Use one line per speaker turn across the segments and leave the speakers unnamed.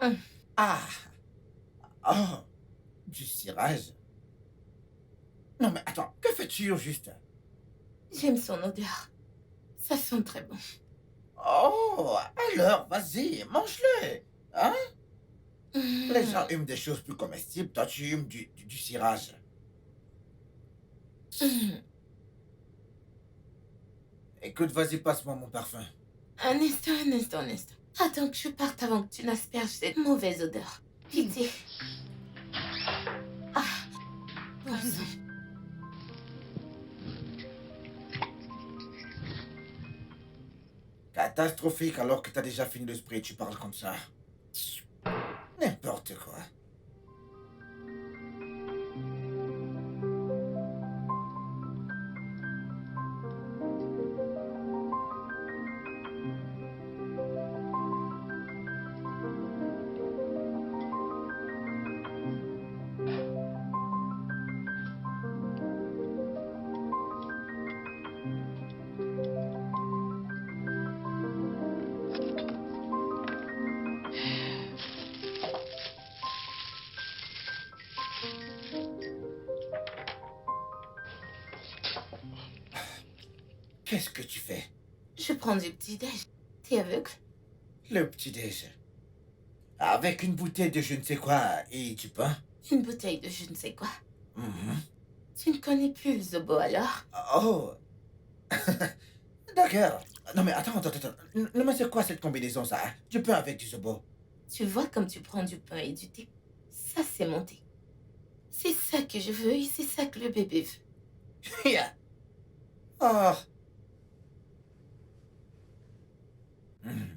Hum,
Ah! Oh! Du cirage? Non mais attends, que fais-tu au juste?
J'aime son odeur. Ça sent très bon.
Oh! Alors, vas-y, mange-le! Hein? Les gens
Hum,
hument des choses plus comestibles, toi tu humes du cirage.
hum.
Écoute, vas-y, passe-moi mon parfum.
Un instant, un instant, un instant. Attends que je parte avant que tu n'asperges cette mauvaise odeur. Pitié. Ah, bon sang.
Catastrophique alors que t'as déjà fini le spray, tu parles comme ça. N'importe quoi. Qu'est-ce que tu fais?
Je prends du petit-déj. T'es aveugle?
Le petit-déj. Avec une bouteille de je ne sais quoi et du pain.
Une bouteille de je ne sais quoi.
Mhm.
Tu ne connais plus le Zobo alors?
Oh! D'accord. Non mais attends. Non mais c'est quoi cette combinaison ça, hein? Du pain avec du zobo.
Tu vois comme tu prends du pain et du thé. Ça, c'est mon thé. C'est ça que je veux et c'est ça que le bébé veut.
Yeah. Oh! Hmm.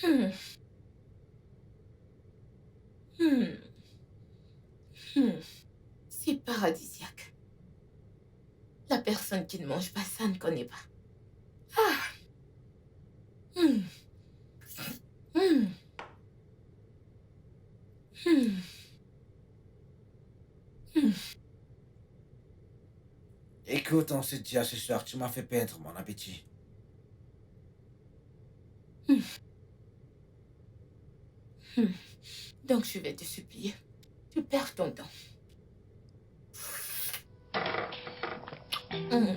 Hmm, hmm, hmm. C'est paradisiaque. La personne qui ne mange pas ça ne connaît pas. Ah! Hmm, hmm, hmm, hmm.
Écoute, on se dit à ce soir, tu m'as fait perdre mon appétit.
Hmm. Hmm. Donc je vais te supplier. Tu perds ton temps. Hmm.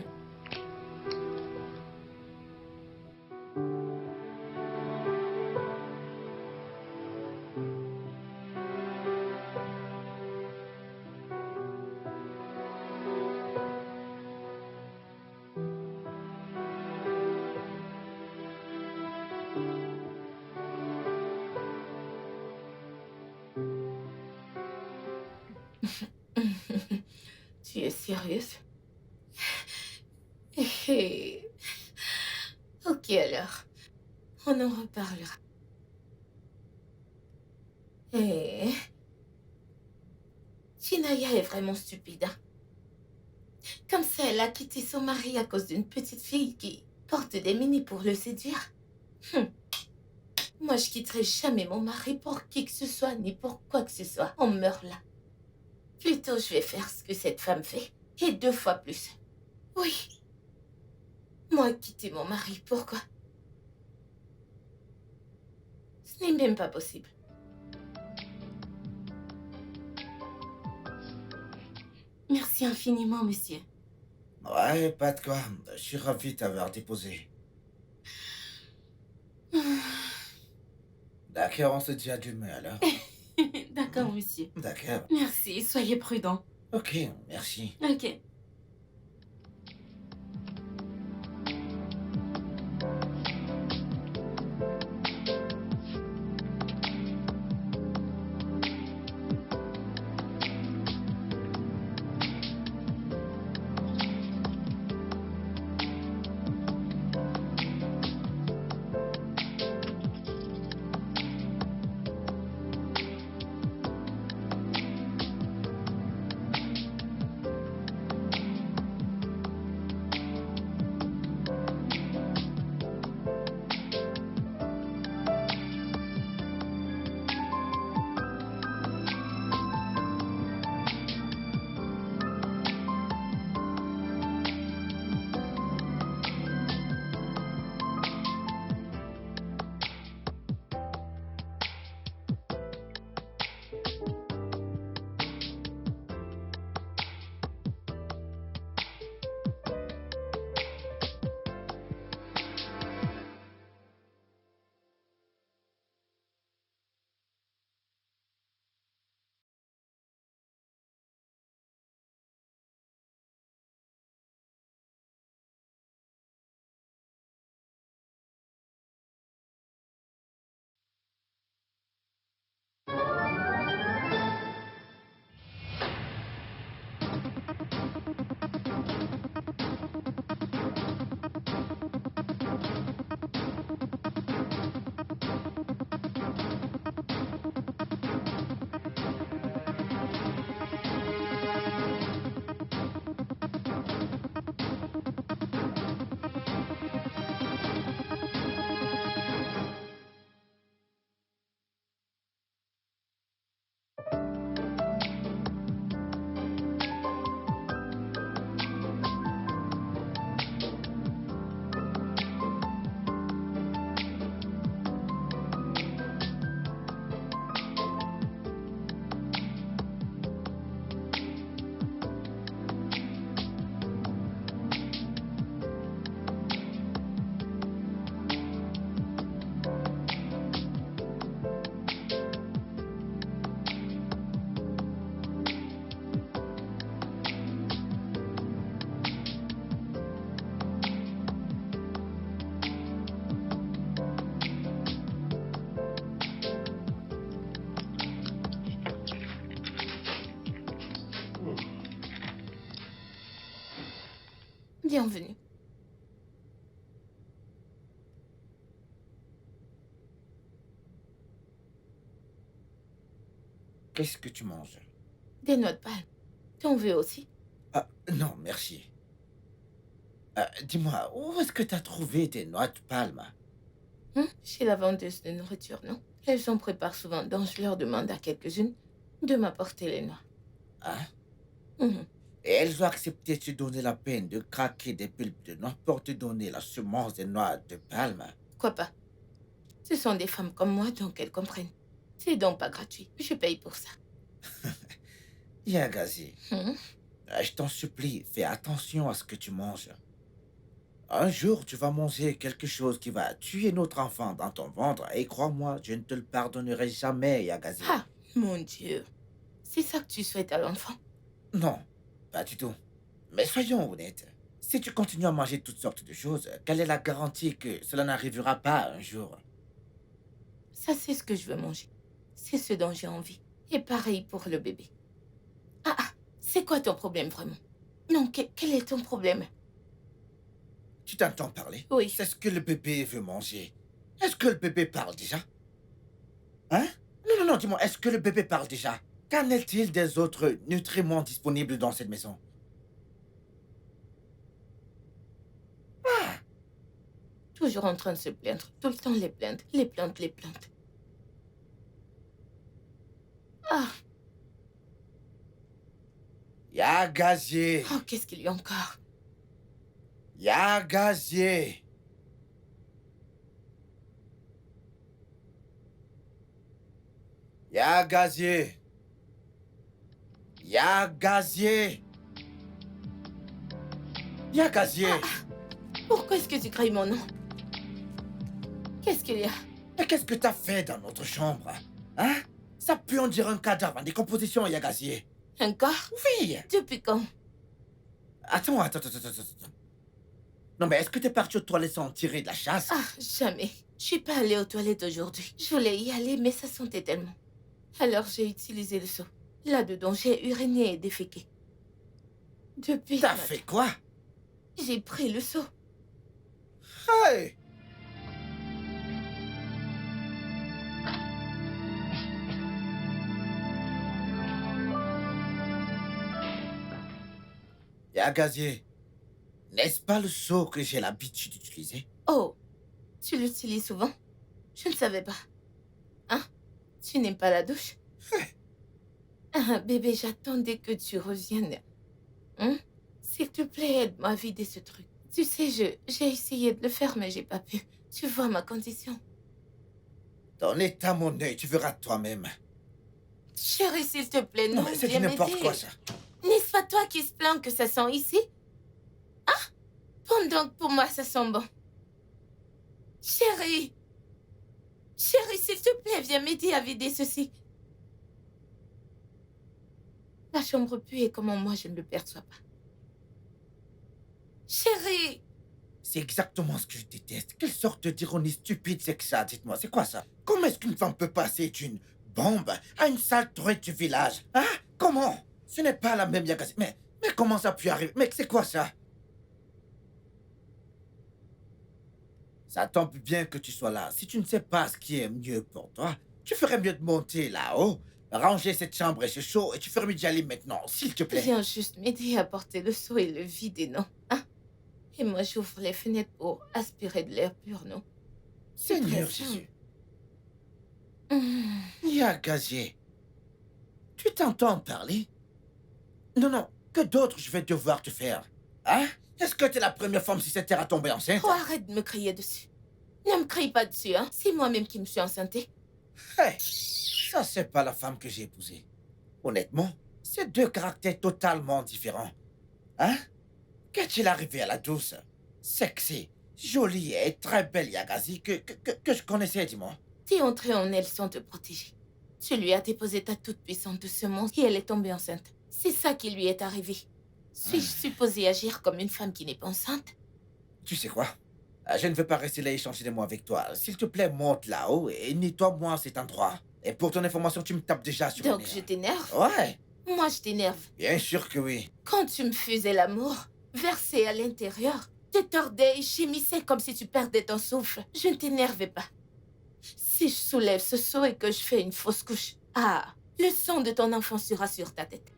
Tu es sérieuse? Eh, ok alors, on en reparlera. Eh, Chinaya est vraiment stupide, hein. Comme ça, elle a quitté son mari à cause d'une petite fille qui porte des mini pour le séduire. Hum. Moi, je quitterai jamais mon mari pour qui que ce soit, ni pour quoi que ce soit. On meurt là. Plutôt, je vais faire ce que cette femme fait. Et 2 fois plus. Oui, moi, quitter mon mari, pourquoi? Ce n'est même pas possible. Merci infiniment, monsieur.
Ouais, pas de quoi. Je suis ravi de t'avoir déposé. D'accord, on se dit à demain alors.
D'accord,
Mhm.
monsieur.
D'accord.
Merci, soyez prudent.
Ok, merci.
Ok. Bienvenue.
Qu'est-ce que tu manges?
Des noix de palme. T'en veux aussi?
Ah, non, merci. Dis-moi, où est-ce que t'as trouvé tes noix de palme?
Chez la vendeuse de nourriture, non? Elles en préparent souvent, donc je leur demande à quelques-unes de m'apporter les noix.
Hein?
Mhm.
Et elles ont accepté de te donner la peine de craquer des pulpes de noix pour te donner la semence des noix de palme.
Quoi pas? Ce sont des femmes comme moi, donc elles comprennent. C'est donc pas gratuit. Je paye pour ça.
Yagazi,
Mhm.
je t'en supplie, fais attention à ce que tu manges. Un jour, tu vas manger quelque chose qui va tuer notre enfant dans ton ventre, et crois-moi, je ne te le pardonnerai jamais, Yagazi.
Ah, mon Dieu. C'est ça que tu souhaites à l'enfant?
Non, pas du tout. Mais soyons honnêtes. Si tu continues à manger toutes sortes de choses, quelle est la garantie que cela n'arrivera pas un jour?
Ça, c'est ce que je veux manger. C'est ce dont j'ai envie. Et pareil pour le bébé. Ah, c'est quoi ton problème vraiment? Non, quel est ton problème?
Tu t'entends parler?
Oui.
C'est ce que le bébé veut manger. Est-ce que le bébé parle déjà? Hein? Non, non, non, dis-moi, est-ce que le bébé parle déjà? Qu'en est-il des autres nutriments disponibles dans cette maison? Ah,
Toujours en train de se plaindre. Tout le temps les plaintes. Les plaintes, les plaintes. Ah,
y'a gazier.
oh, qu'est-ce qu'il y a encore?
Y'a gazier. Y'a gazier. Y'a gazier. Y'a gazier.
Pourquoi est-ce que tu cries mon nom? Qu'est-ce qu'il y a?
Mais qu'est-ce que t'as fait dans notre chambre? Hein? Ça pue en dire un cadavre en décomposition, Yagazier.
Un corps?
Oui!
Depuis quand?
Attends. Non, mais est-ce que t'es parti aux toilettes sans tirer de la chasse?
Ah, jamais. Je suis pas allée aux toilettes aujourd'hui. Je voulais y aller, mais ça sentait tellement. Alors j'ai utilisé le seau. Là-dedans, j'ai uriné et déféqué. Depuis ce
T'as
matin,
fait quoi?
j'ai pris le seau.
Hey! Yagazier, n'est-ce pas le seau que j'ai l'habitude d'utiliser?
Oh, tu l'utilises souvent? Je ne savais pas. Hein? Tu n'aimes pas la douche? Ah, bébé, j'attendais que tu reviennes. Hein? S'il te plaît, aide-moi à vider ce truc. Tu sais, j'ai essayé de le faire, mais j'ai pas pu. Tu vois ma condition.
Ton état, mon œil, tu verras toi-même.
Chérie, s'il te plaît,
Non,
non,
mais c'est
viens
du n'importe
m'aider.
quoi, ça.
N'est-ce pas toi qui se plaint que ça sent ici? Ah, pendant que pour moi, ça sent bon. Chérie! Chérie, s'il te plaît, viens m'aider à vider ceci. La chambre pue et comment moi je ne le perçois pas. Chérie!
C'est exactement ce que je déteste. Quelle sorte d'ironie stupide c'est que ça? Dites-moi, c'est quoi ça? Comment est-ce qu'une femme peut passer d'une bombe à une sale truite du village? Hein? Comment? Ce n'est pas la même Yagazi. Mais comment ça a pu arriver? Mais c'est quoi ça? Ça tombe bien que tu sois là. Si tu ne sais pas ce qui est mieux pour toi, tu ferais mieux de monter là-haut, ranger cette chambre et ce chaud, et tu ferais mieux d'y aller maintenant, s'il te plaît.
Viens juste m'aider à porter le seau et le vider, non? Hein? Et moi, j'ouvre les fenêtres pour aspirer de l'air pur, non?
Seigneur
très
Jésus.
Hum.
Yagazier, tu t'entends parler? Non, non, que d'autres je vais devoir te faire? Hein? Est-ce que t'es la première femme sur cette terre à tomber enceinte?
Oh, arrête de me crier dessus. Ne me crie pas dessus, hein? C'est moi-même qui me suis enceintée.
Hey, ça c'est pas la femme que j'ai épousée. Honnêtement, c'est deux caractères totalement différents. Hein? Qu'est-il arrivé à la douce, sexy, jolie et très belle Yagazi que je connaissais, dis-moi?
T'es entrée en elle sans te protéger. Tu lui as déposé ta toute-puissante semence et elle est tombée enceinte. C'est ça qui lui est arrivé. Suis-je supposée agir comme une femme qui n'est pas enceinte?
Tu sais quoi? Je ne veux pas rester là et échanger des mots avec toi. S'il te plaît, monte là-haut et nettoie-moi cet endroit. Et pour ton information, tu me tapes déjà sur le
Donc
nez.
je t'énerve?
Ouais,
Moi, je t'énerve.
bien sûr que oui.
Quand tu me faisais l'amour, versé à l'intérieur, te tordais et gémissais comme si tu perdais ton souffle. Je ne t'énervais pas. Si je soulève ce seau et que je fais une fausse couche, le sang de ton enfant sera sur ta tête.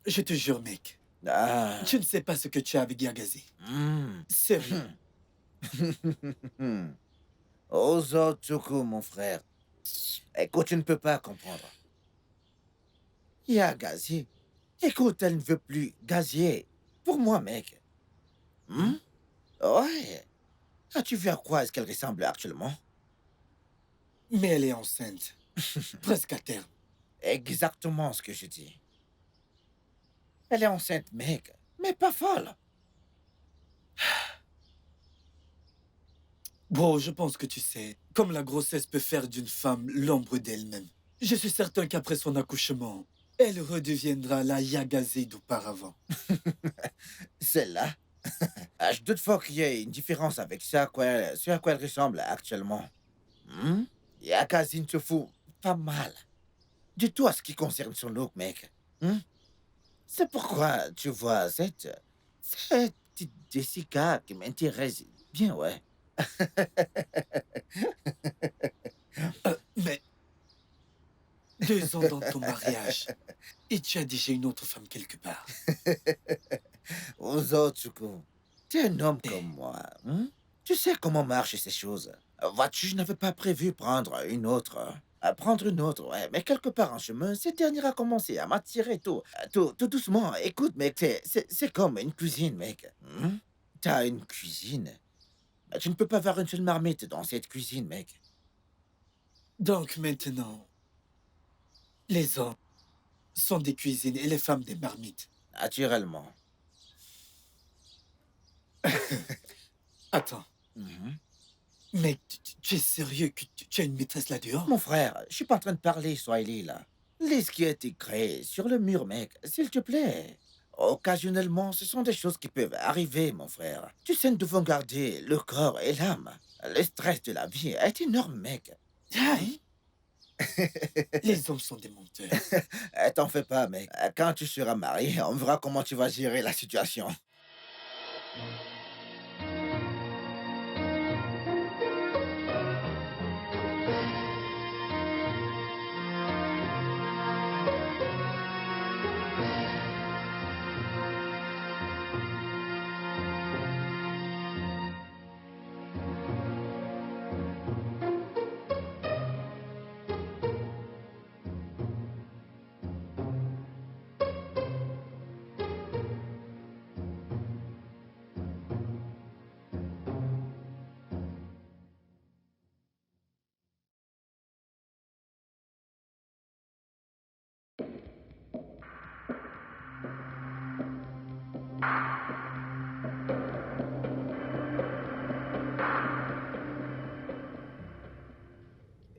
Je te jure, mec,
Ah.
tu ne sais pas ce que tu as avec Yagazi. Sérieux.
Ozotsuku, mon frère. Écoute, tu ne peux pas comprendre. Il y a gazier. Écoute, elle ne veut plus gazier. Pour moi, mec. Ouais. As-tu vu à quoi est-ce qu'elle ressemble actuellement?
Mais elle est enceinte. Presque à terme.
Exactement ce que je dis. Elle est enceinte, mec. Mais pas folle.
Bro, je pense que tu sais, comme la grossesse peut faire d'une femme l'ombre d'elle-même. Je suis certain qu'après son accouchement, elle redeviendra la Yagazi d'auparavant.
Celle-là. Je doute fort qu'il y ait une différence avec ce à quoi elle ressemble actuellement. Yakazine se fout pas mal. Du tout à ce qui concerne son look, mec. C'est pourquoi, tu vois, cette petite Jessica qui m'intéresse bien, ouais.
Mais 2 ans dans ton mariage, et tu as déjà une autre femme quelque part.
Ozotsuku, tu es un homme comme moi. Tu sais comment marchent ces choses. Vois-tu, je n'avais pas prévu prendre une autre. Prendre une autre, ouais. Mais quelque part en chemin, cette dernière a commencé à m'attirer tout doucement. Écoute, mec, c'est comme une cuisine, mec. T'as une cuisine. Mais tu ne peux pas avoir une seule marmite dans cette cuisine, mec.
Donc maintenant, les hommes sont des cuisines et les femmes des marmites.
Naturellement.
Attends, mais tu es sérieux que tu as une maîtresse là-dehors?
Mon frère, je suis pas en train de parler Swahili, là. Lis ce qui a été écrit sur le mur, mec, s'il te plaît. Occasionnellement, ce sont des choses qui peuvent arriver, mon frère. Tu sais, nous devons garder le corps et l'âme. Le stress de la vie est énorme, mec.
Aïe! Les hommes sont des menteurs.
T'en fais pas, mec. Quand tu seras marié, on verra comment tu vas gérer la situation.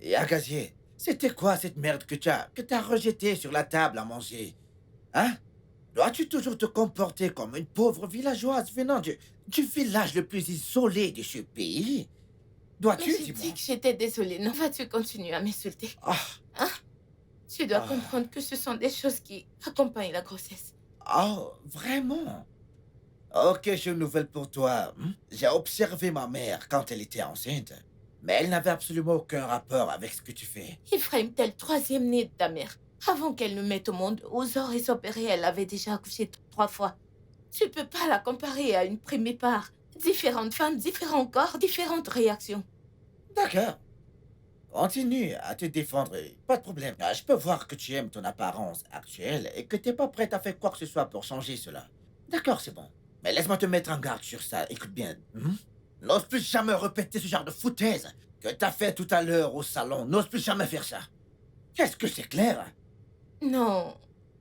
Et Agassier, c'était quoi cette merde que t'as rejetée sur la table à manger? Hein? Dois-tu toujours te comporter comme une pauvre villageoise venant du village le plus isolé de ce pays?
Mais
Dois-tu,
j'ai
dis-moi?
dit que j'étais désolée. Non, vas-tu continuer à m'insulter?
Ah,
Hein? Tu dois
Ah,
comprendre que ce sont des choses qui accompagnent la grossesse.
oh, vraiment? Ok, j'ai une nouvelle pour toi. J'ai observé ma mère quand elle était enceinte, mais elle n'avait absolument aucun rapport avec ce que tu fais.
Ephraim, t'es le troisième né de ta mère. Avant qu'elle ne mette au monde, Ozor et son père, elle avait déjà accouché 3 fois. Tu peux pas la comparer à une primipare. Différentes femmes, différents corps, différentes réactions.
D'accord. Continue à te défendre, pas de problème. Je peux voir que tu aimes ton apparence actuelle et que t'es pas prête à faire quoi que ce soit pour changer cela. D'accord, c'est bon. Mais laisse-moi te mettre en garde sur ça. Écoute bien. N'ose plus jamais répéter ce genre de foutaise que t'as fait tout à l'heure au salon. N'ose plus jamais faire ça. Qu'est-ce que c'est clair?
Non,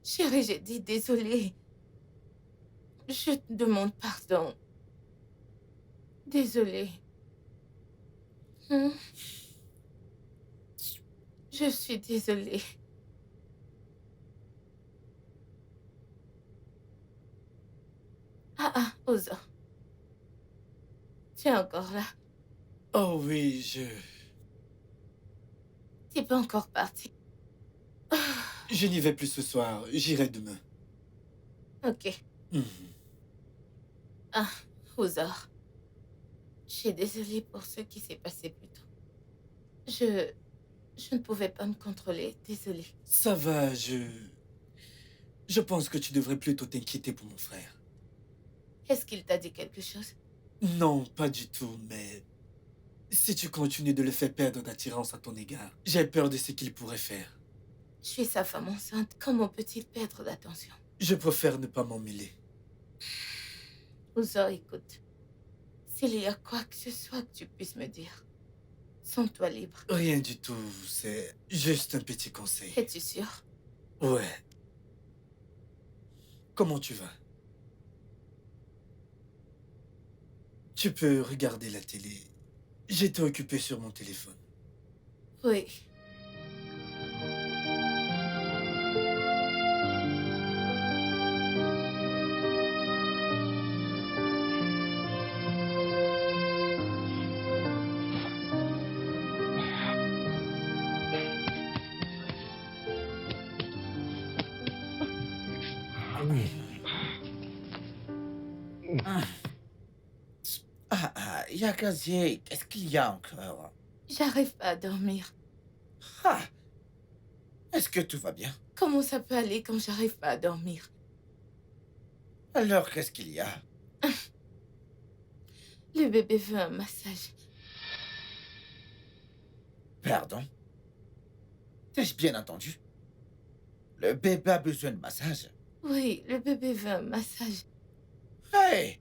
chérie, j'ai dit désolée. Je te demande pardon. Désolée. Hmm, Je suis désolée. Ah, Ozor, tu es encore là.
Oh oui,
T'es pas encore parti.
je n'y vais plus ce soir. J'irai demain.
Ok.
Mhm.
Ah, Ozor, je suis désolée pour ce qui s'est passé plus tôt. Je ne pouvais pas me contrôler. Désolée.
Ça va, Je pense que tu devrais plutôt t'inquiéter pour mon frère.
Est-ce qu'il t'a dit quelque chose?
Non, pas du tout, mais si tu continues de le faire perdre d'attirance à ton égard, j'ai peur de ce qu'il pourrait faire.
Je suis sa femme enceinte. Comment peut-il perdre d'attention?
Je préfère ne pas m'en mêler.
Ozor, écoute. S'il y a quoi que ce soit que tu puisses me dire, sens-toi libre.
Rien du tout, c'est juste un petit conseil.
Es-tu sûr?
Ouais. Comment tu vas? Tu peux regarder la télé. J'étais occupé sur mon téléphone.
Oui.
Ah, Yakazie, qu'est-ce qu'il y a encore?
J'arrive pas à dormir.
Ah, est-ce que tout va bien?
Comment ça peut aller quand j'arrive pas à dormir?
Alors, qu'est-ce qu'il y a?
Le bébé veut un massage.
Pardon? T'ai-je bien entendu? Le bébé a besoin de massage.
Oui, le bébé veut un massage.
Hey!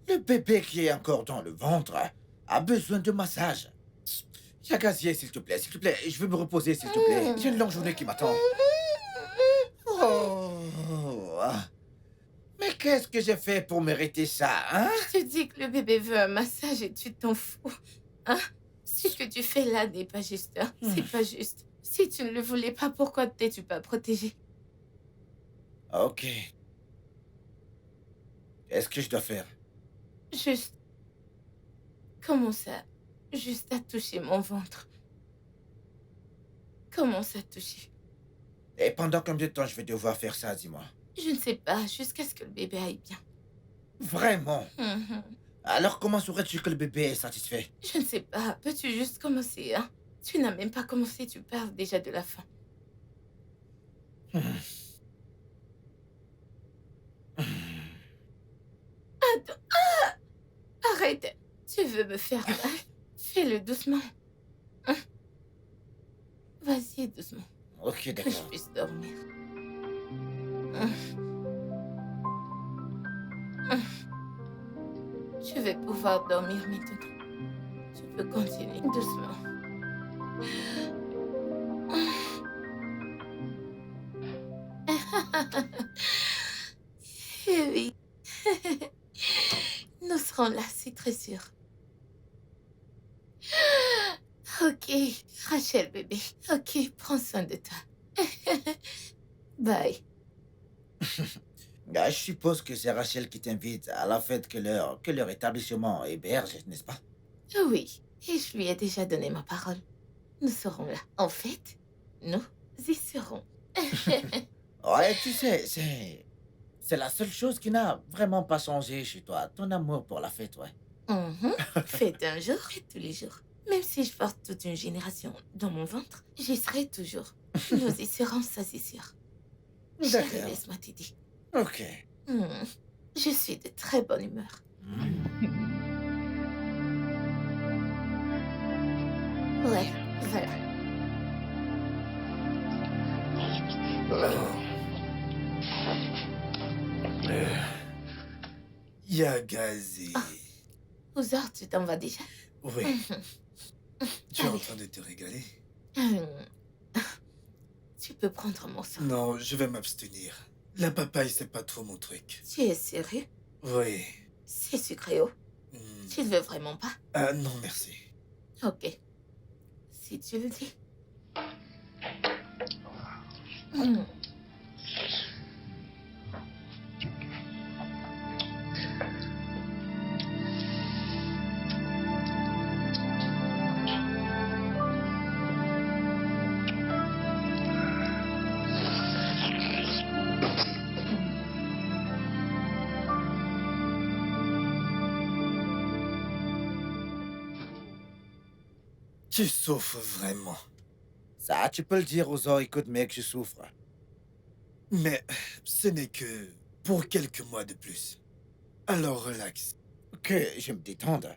Le bébé qui est encore dans le ventre a besoin de massage. Yakazie, s'il te plaît, je veux me reposer, s'il te plaît. J'ai une longue journée qui m'attend. Oh! Mais qu'est-ce que j'ai fait pour mériter ça, hein?
Je te dis que le bébé veut un massage et tu t'en fous. Hein? Ce que tu fais là n'est pas juste. Hein? C'est pas juste. Si tu ne le voulais pas, pourquoi ne t'es-tu pas protégé?
Ok. Qu'est-ce que je dois faire?
Juste. Commence à. Juste à toucher mon ventre. Commence à toucher.
Et pendant combien de temps je vais devoir faire ça, dis-moi?
Je ne sais pas, jusqu'à ce que le bébé aille bien.
Vraiment?
Mhm.
Alors comment saurais-tu que le bébé est satisfait?
Je ne sais pas, peux-tu juste commencer, hein? Tu n'as même pas commencé, tu parles déjà de la fin. Attends, arrête! Tu veux me faire mal? Fais-le doucement. Hein? Vas-y, doucement,
Ok,
que je
d'accord.
puisse dormir. Hein? Hein? Je vais pouvoir dormir maintenant. Tu peux continuer doucement. Eh oui. Nous serons là, c'est très sûr. Ok, Rachel bébé. Ok, prends soin de toi. Bye.
Je suppose que c'est Rachel qui t'invite à la fête que leur établissement héberge, n'est-ce pas?
Oui, et je lui ai déjà donné ma parole. Nous serons là. En fait, Nous y serons.
Ouais, tu sais, c'est la seule chose qui n'a vraiment pas changé chez toi. Ton amour pour la fête, ouais.
Mhm. Faites un jour et tous les jours. Même si je porte toute une génération dans mon ventre, j'y serai toujours. Nous y serons, ça c'est sûr. Chérie,
D'accord.
laisse-moi t'aider.
Ok.
Hmm. Je suis de très bonne humeur. Ouais, voilà.
Yagazé.
Ouzor, tu t'en vas déjà?
Oui, tu es en
Allez.
train de te régaler?
Hmm. Tu peux prendre mon sang.
Non, je vais m'abstenir. La papaye, c'est pas trop mon truc.
Tu es sérieux?
Oui.
C'est sucré, oh.
Hmm.
Tu ne veux vraiment pas?
Ah non, merci.
Ok. Si tu le dis. Hmm.
Tu souffres vraiment.
Ça, tu peux le dire aux autres, écoute, mec, je souffre.
Mais ce n'est que pour quelques mois de plus. Alors relax.
Ok, je me détende.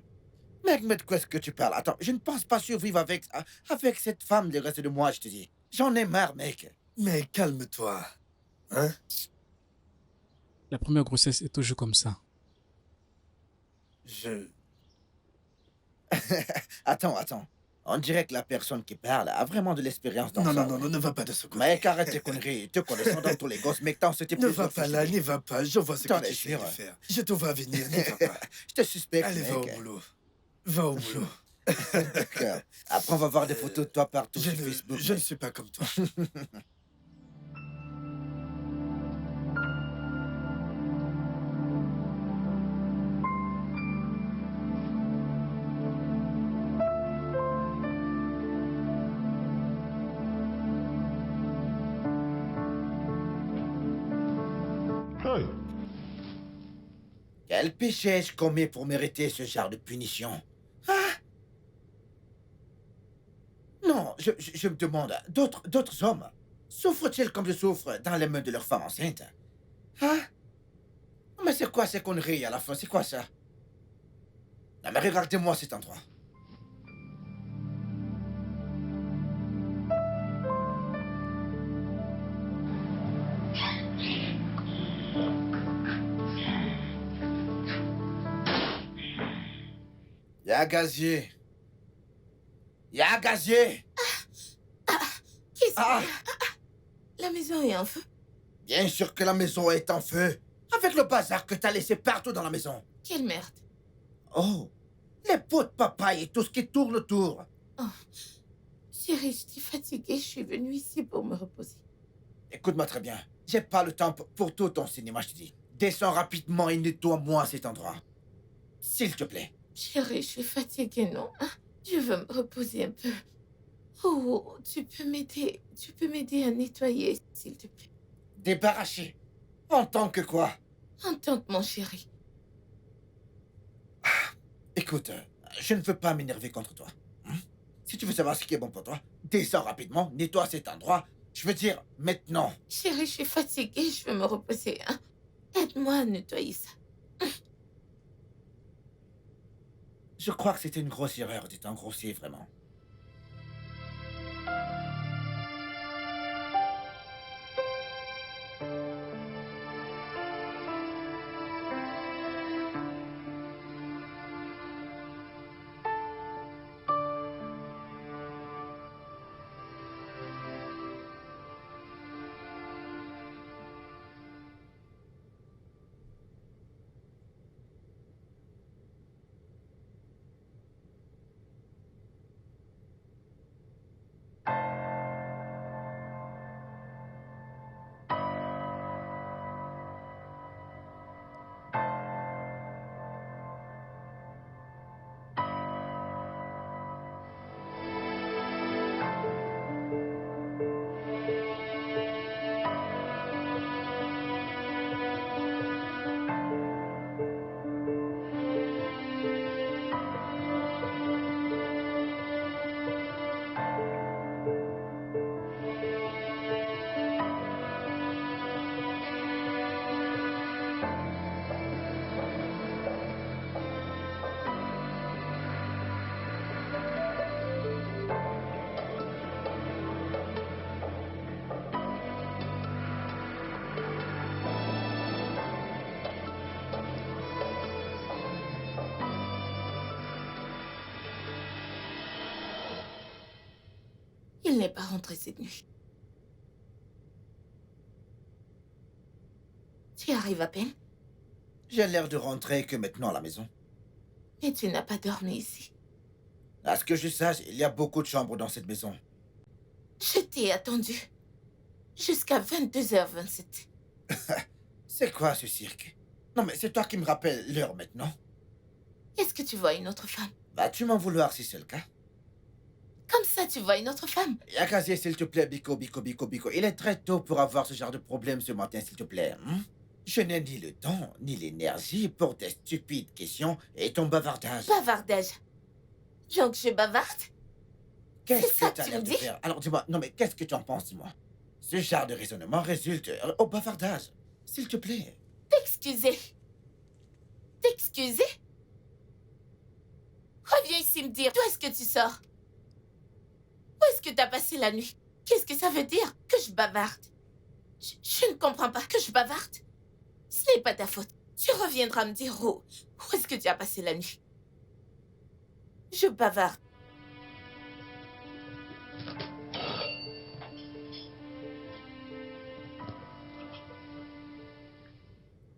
Mec, mais de quoi est-ce que tu parles? Attends, je ne pense pas survivre avec cette femme le reste de moi, je te dis. J'en ai marre, mec.
Mais calme-toi. Hein?
La première grossesse est toujours comme ça.
Je...
Attends. On dirait que la personne qui parle a vraiment de l'expérience dans
Non,
ça.
non, non,
ouais.
non, ne va pas de ce côté.
Mec, arrête tes conneries. Te connaissant dans tous les gosses, mec, dans ce type
Ne
de
va
choses,
pas
je
là,
te
n'y
dis.
va pas. Je vois ce
T'en
que
es
tu sais
sûr?
faire. Je te vois venir, n'y va pas.
Je te suspecte,
Allez, va au
mec.
boulot. Va au boulot.
D'accord. Après, on va voir des photos de toi partout sur Facebook.
Je ne
mec.
suis pas comme toi.
Quel péché ai-je commis pour mériter ce genre de punition? Hein? Non, je me demande, d'autres hommes souffrent-ils comme je souffre dans les mains de leurs femmes enceintes? Hein? Mais c'est quoi ces conneries à la fin? C'est quoi ça? Non, mais regardez-moi cet endroit. Y'a gazier. Y'a gazier.
Qu'est-ce
Ah,
qu'il y a? La maison est en feu.
bien sûr que la maison est en feu. Avec le bazar que t'as laissé partout dans la maison.
Quelle merde.
Oh, les pots de papaye et tout ce qui tourne autour.
Chérie, je suis fatiguée. Je suis venue ici pour me reposer.
Écoute-moi très bien. J'ai pas le temps pour tout ton cinéma, je te dis. Descends rapidement et nettoie-moi cet endroit. S'il te plaît.
Chérie, je suis fatiguée, non? Je veux me reposer un peu. Oh, tu peux m'aider. Tu peux m'aider à nettoyer, s'il te plaît.
Débarrassé. En tant que quoi?
En tant que mon chéri.
Écoute, je ne veux pas m'énerver contre toi. Hein? Si tu veux savoir ce qui est bon pour toi, descends rapidement, nettoie cet endroit. Je veux dire, maintenant.
Chérie, je suis fatiguée. Je veux me reposer, hein? Aide-moi à nettoyer ça.
Je crois que c'était une grosse erreur d'être un grossier, vraiment.
Il n'est pas rentré cette nuit. Tu arrives à peine,
J'ai l'air de rentrer que maintenant à la maison.
mais tu n'as pas dormi ici.
À ce que je sache, il y a beaucoup de chambres dans cette maison.
Je t'ai attendu. Jusqu'à 22h27.
C'est quoi ce cirque? Non mais c'est toi qui me rappelles l'heure maintenant.
Est-ce que tu vois une autre femme?
Vas-tu m'en vouloir si c'est le cas?
Comme ça, tu vois une autre femme?
Yakazie, s'il te plaît, Biko, Biko, Biko, Biko. Il est très tôt pour avoir ce genre de problème ce matin, s'il te plaît. Je n'ai ni le temps, ni l'énergie pour tes stupides questions et ton bavardage.
Bavardage. Donc je bavarde?
Qu'est-ce
c'est ça
que tu as
que tu
l'air
me
de
dis?
faire? Alors dis-moi, non mais qu'est-ce que tu en penses, dis-moi? Ce genre de raisonnement résulte au bavardage. S'il te plaît.
T'excuser. T'excuser? Reviens ici me dire d'où est-ce que tu sors? Où est-ce que t'as passé la nuit? Qu'est-ce que ça veut dire que je bavarde? Je ne comprends pas que je bavarde. Ce n'est pas ta faute. Tu reviendras me dire où est-ce que tu as passé la nuit? Je bavarde.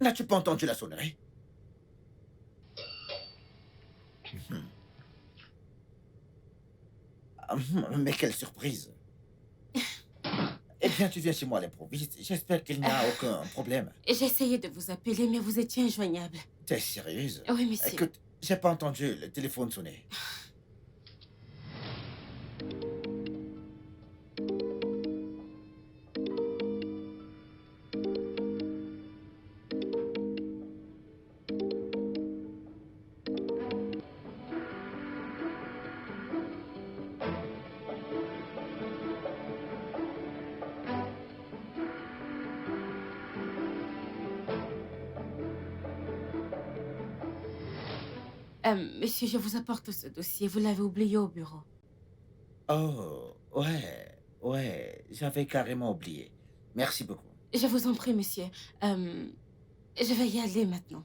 N'as-tu pas entendu la sonnerie? Mais quelle surprise! Eh bien, tu viens chez moi à l'improviste. J'espère qu'il n'y a aucun problème.
J'ai essayé de vous appeler, mais vous étiez injoignable.
T'es sérieuse?
Oui, monsieur.
Écoute, j'ai pas entendu le téléphone sonner.
Monsieur, je vous apporte ce dossier. Vous l'avez oublié au bureau.
Oh, ouais, j'avais carrément oublié. Merci beaucoup.
Je vous en prie, monsieur. Je vais y aller maintenant.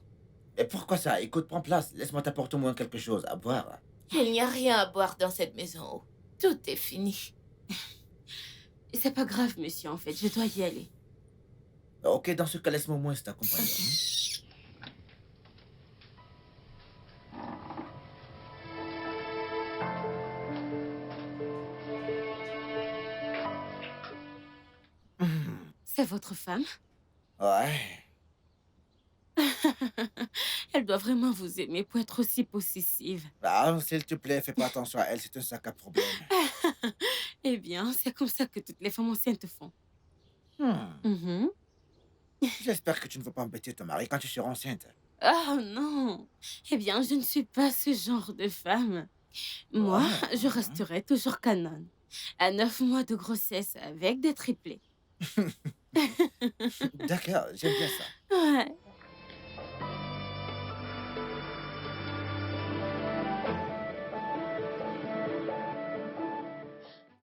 Et pourquoi ça? Écoute, prends place. Laisse-moi t'apporter au moins quelque chose à boire.
Il n'y a rien à boire dans cette maison. Tout est fini.
C'est pas grave, monsieur, en fait. Je dois y aller.
Ok, dans ce cas, laisse-moi au moins t'accompagner.
C'est votre femme?
Ouais.
Elle doit vraiment vous aimer pour être aussi possessive.
Ah, s'il te plaît, fais pas attention à elle, c'est un sac à problème.
Eh bien, c'est comme ça que toutes les femmes enceintes font.
Hmm. J'espère que tu ne veux pas embêter ton mari quand tu seras enceinte.
Oh non! Eh bien, je ne suis pas ce genre de femme. Moi, je resterai toujours canon. À 9 mois de grossesse avec des triplés.
D'accord, j'aime bien ça.
Ouais.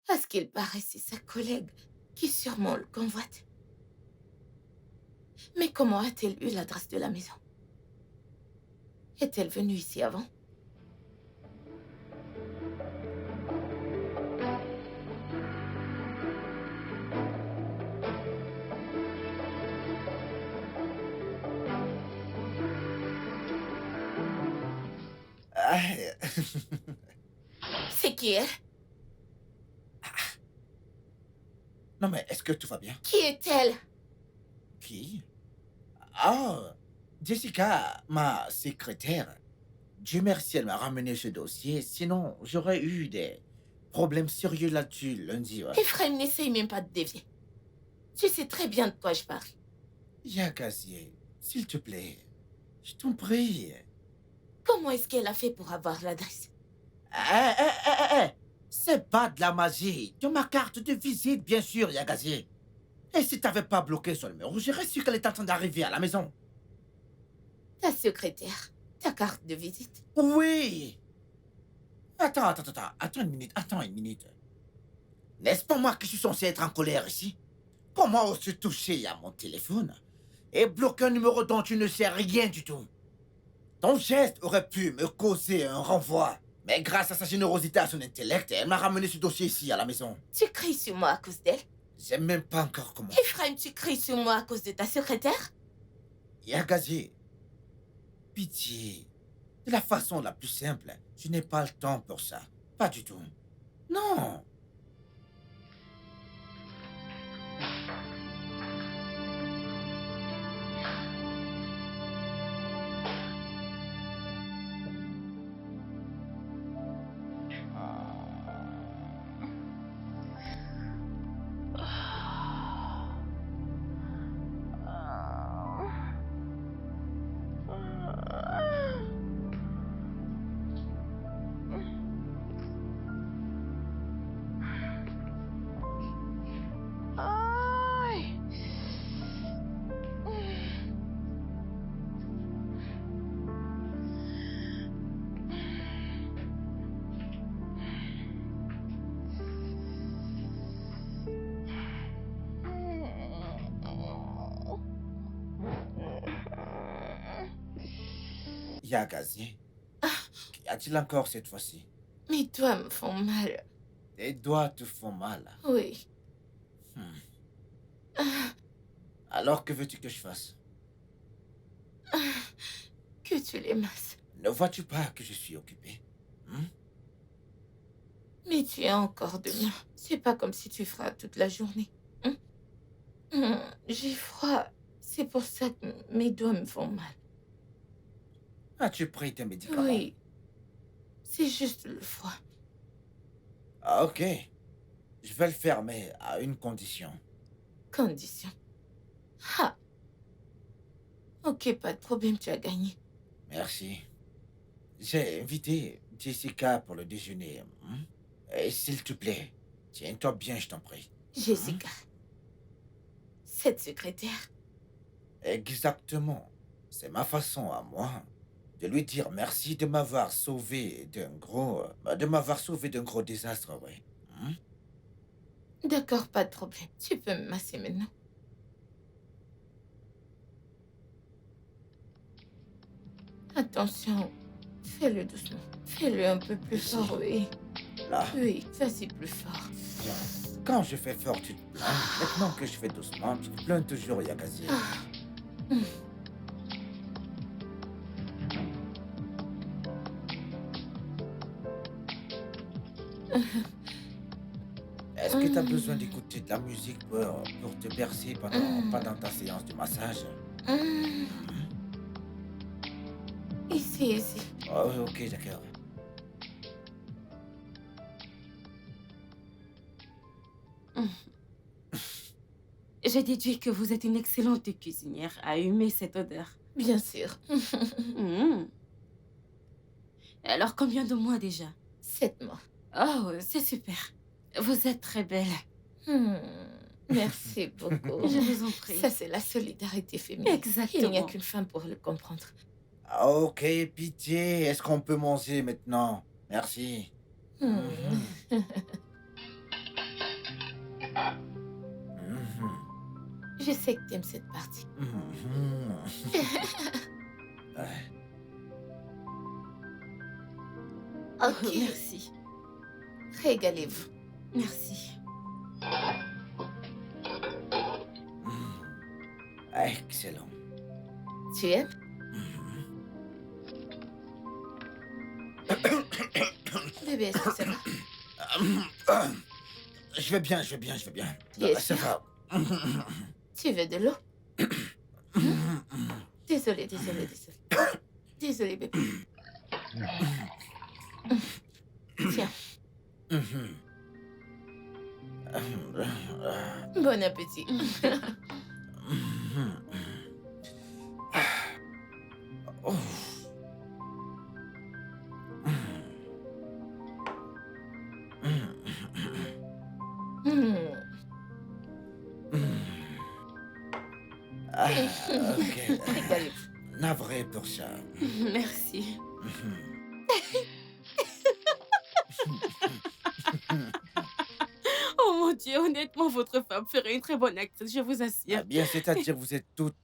À ce qu'il paraît, c'est sa collègue qui sûrement le convoite. Mais comment a-t-elle eu l'adresse de la maison? Est-elle venue ici avant?
Ah,
C'est qui elle?
non mais est-ce que tout va bien?
Qui est-elle?
Qui? Ah, Jessica, ma secrétaire. Dieu merci, elle m'a ramené ce dossier. Sinon, j'aurais eu des problèmes sérieux là-dessus lundi. Ouais.
Ephraim, n'essaye même pas de dévier. Tu sais très bien de quoi je parle.
Yakazie, s'il te plaît, je t'en prie.
Comment est-ce qu'elle a fait pour avoir l'adresse?
C'est pas de la magie. De ma carte de visite, bien sûr, Yakazie. Et si t'avais pas bloqué son numéro, j'aurais su qu'elle est en train d'arriver à la maison.
Ta secrétaire, ta carte de visite.
Oui. Attends une minute. N'est-ce pas moi qui suis censé être en colère ici? Comment oses-tu toucher à mon téléphone et bloquer un numéro dont tu ne sais rien du tout? Ton geste aurait pu me causer un renvoi, Mais grâce à sa générosité, à son intellect, elle m'a ramené ce dossier ici, à la maison.
Tu cries sur moi à cause d'elle?
J'aime même pas encore comment.
Ephraim, tu cries sur moi à cause de ta secrétaire?
Yagazi, pitié. De la façon la plus simple, je n'ai pas le temps pour ça. Pas du tout. Non. Yagazi, qu'y a-t-il encore cette fois-ci?
Mes doigts me font mal.
Tes doigts te font mal.
Oui.
Alors que veux-tu que je fasse?
Que tu les masses.
Ne vois-tu pas que je suis occupé?
Mais tu as encore demain. C'est pas comme si tu feras toute la journée. J'ai froid. C'est pour ça que mes doigts me font mal.
As-tu pris tes médicaments?
Oui. C'est juste le froid.
Ah, ok. Je vais le faire, mais à une condition.
Condition. Ah. Ok, pas de problème, tu as gagné.
Merci. J'ai invité Jessica pour le déjeuner. Et s'il te plaît, tiens-toi bien, je t'en prie.
Jessica. Cette secrétaire.
Exactement. C'est ma façon à moi de lui dire merci de m'avoir sauvé d'un gros... d'un gros désastre, oui.
D'accord, pas de problème. Tu peux me masser maintenant. Attention. Fais-le doucement. Fais-le un peu plus
Ici.
fort, oui.
Là,
Oui, vas-y plus fort.
bien. Quand je fais fort, tu te plains. Maintenant que je fais doucement, tu te plains toujours, Yagazi. Est-ce que tu as besoin d'écouter de la musique pour te bercer pendant ta séance de massage?
Ici, ici.
Oh, ok, d'accord.
J'ai déduit que vous êtes une excellente cuisinière à humer cette odeur.
Bien sûr.
Alors, combien de mois déjà?
7 mois.
Oh, c'est super. Vous êtes très belle.
Merci beaucoup.
Je vous en prie.
Ça, c'est la solidarité féminine.
Exactement.
Il n'y a qu'une femme pour le comprendre.
Ah, ok, pitié. Est-ce qu'on peut manger maintenant? Merci.
Je sais que t'aimes cette partie.
Ouais.
Ok,
Merci.
régalez-vous.
Merci.
Excellent.
Tu aimes? Bébé, est-ce que ça va?
Je vais bien, je vais bien, je vais bien.
Yes.
Ça va.
Tu veux de l'eau? Désolée, désolée, désolée. Désolée, bébé. Tiens, bon appétit.
Oh. Ah, ok.
Régalez-vous.
Navré pour ça.
Merci. Oh mon Dieu, honnêtement, votre femme ferait une très bonne actrice, je vous
Ah
assure.
bien, c'est-à-dire vous êtes toutes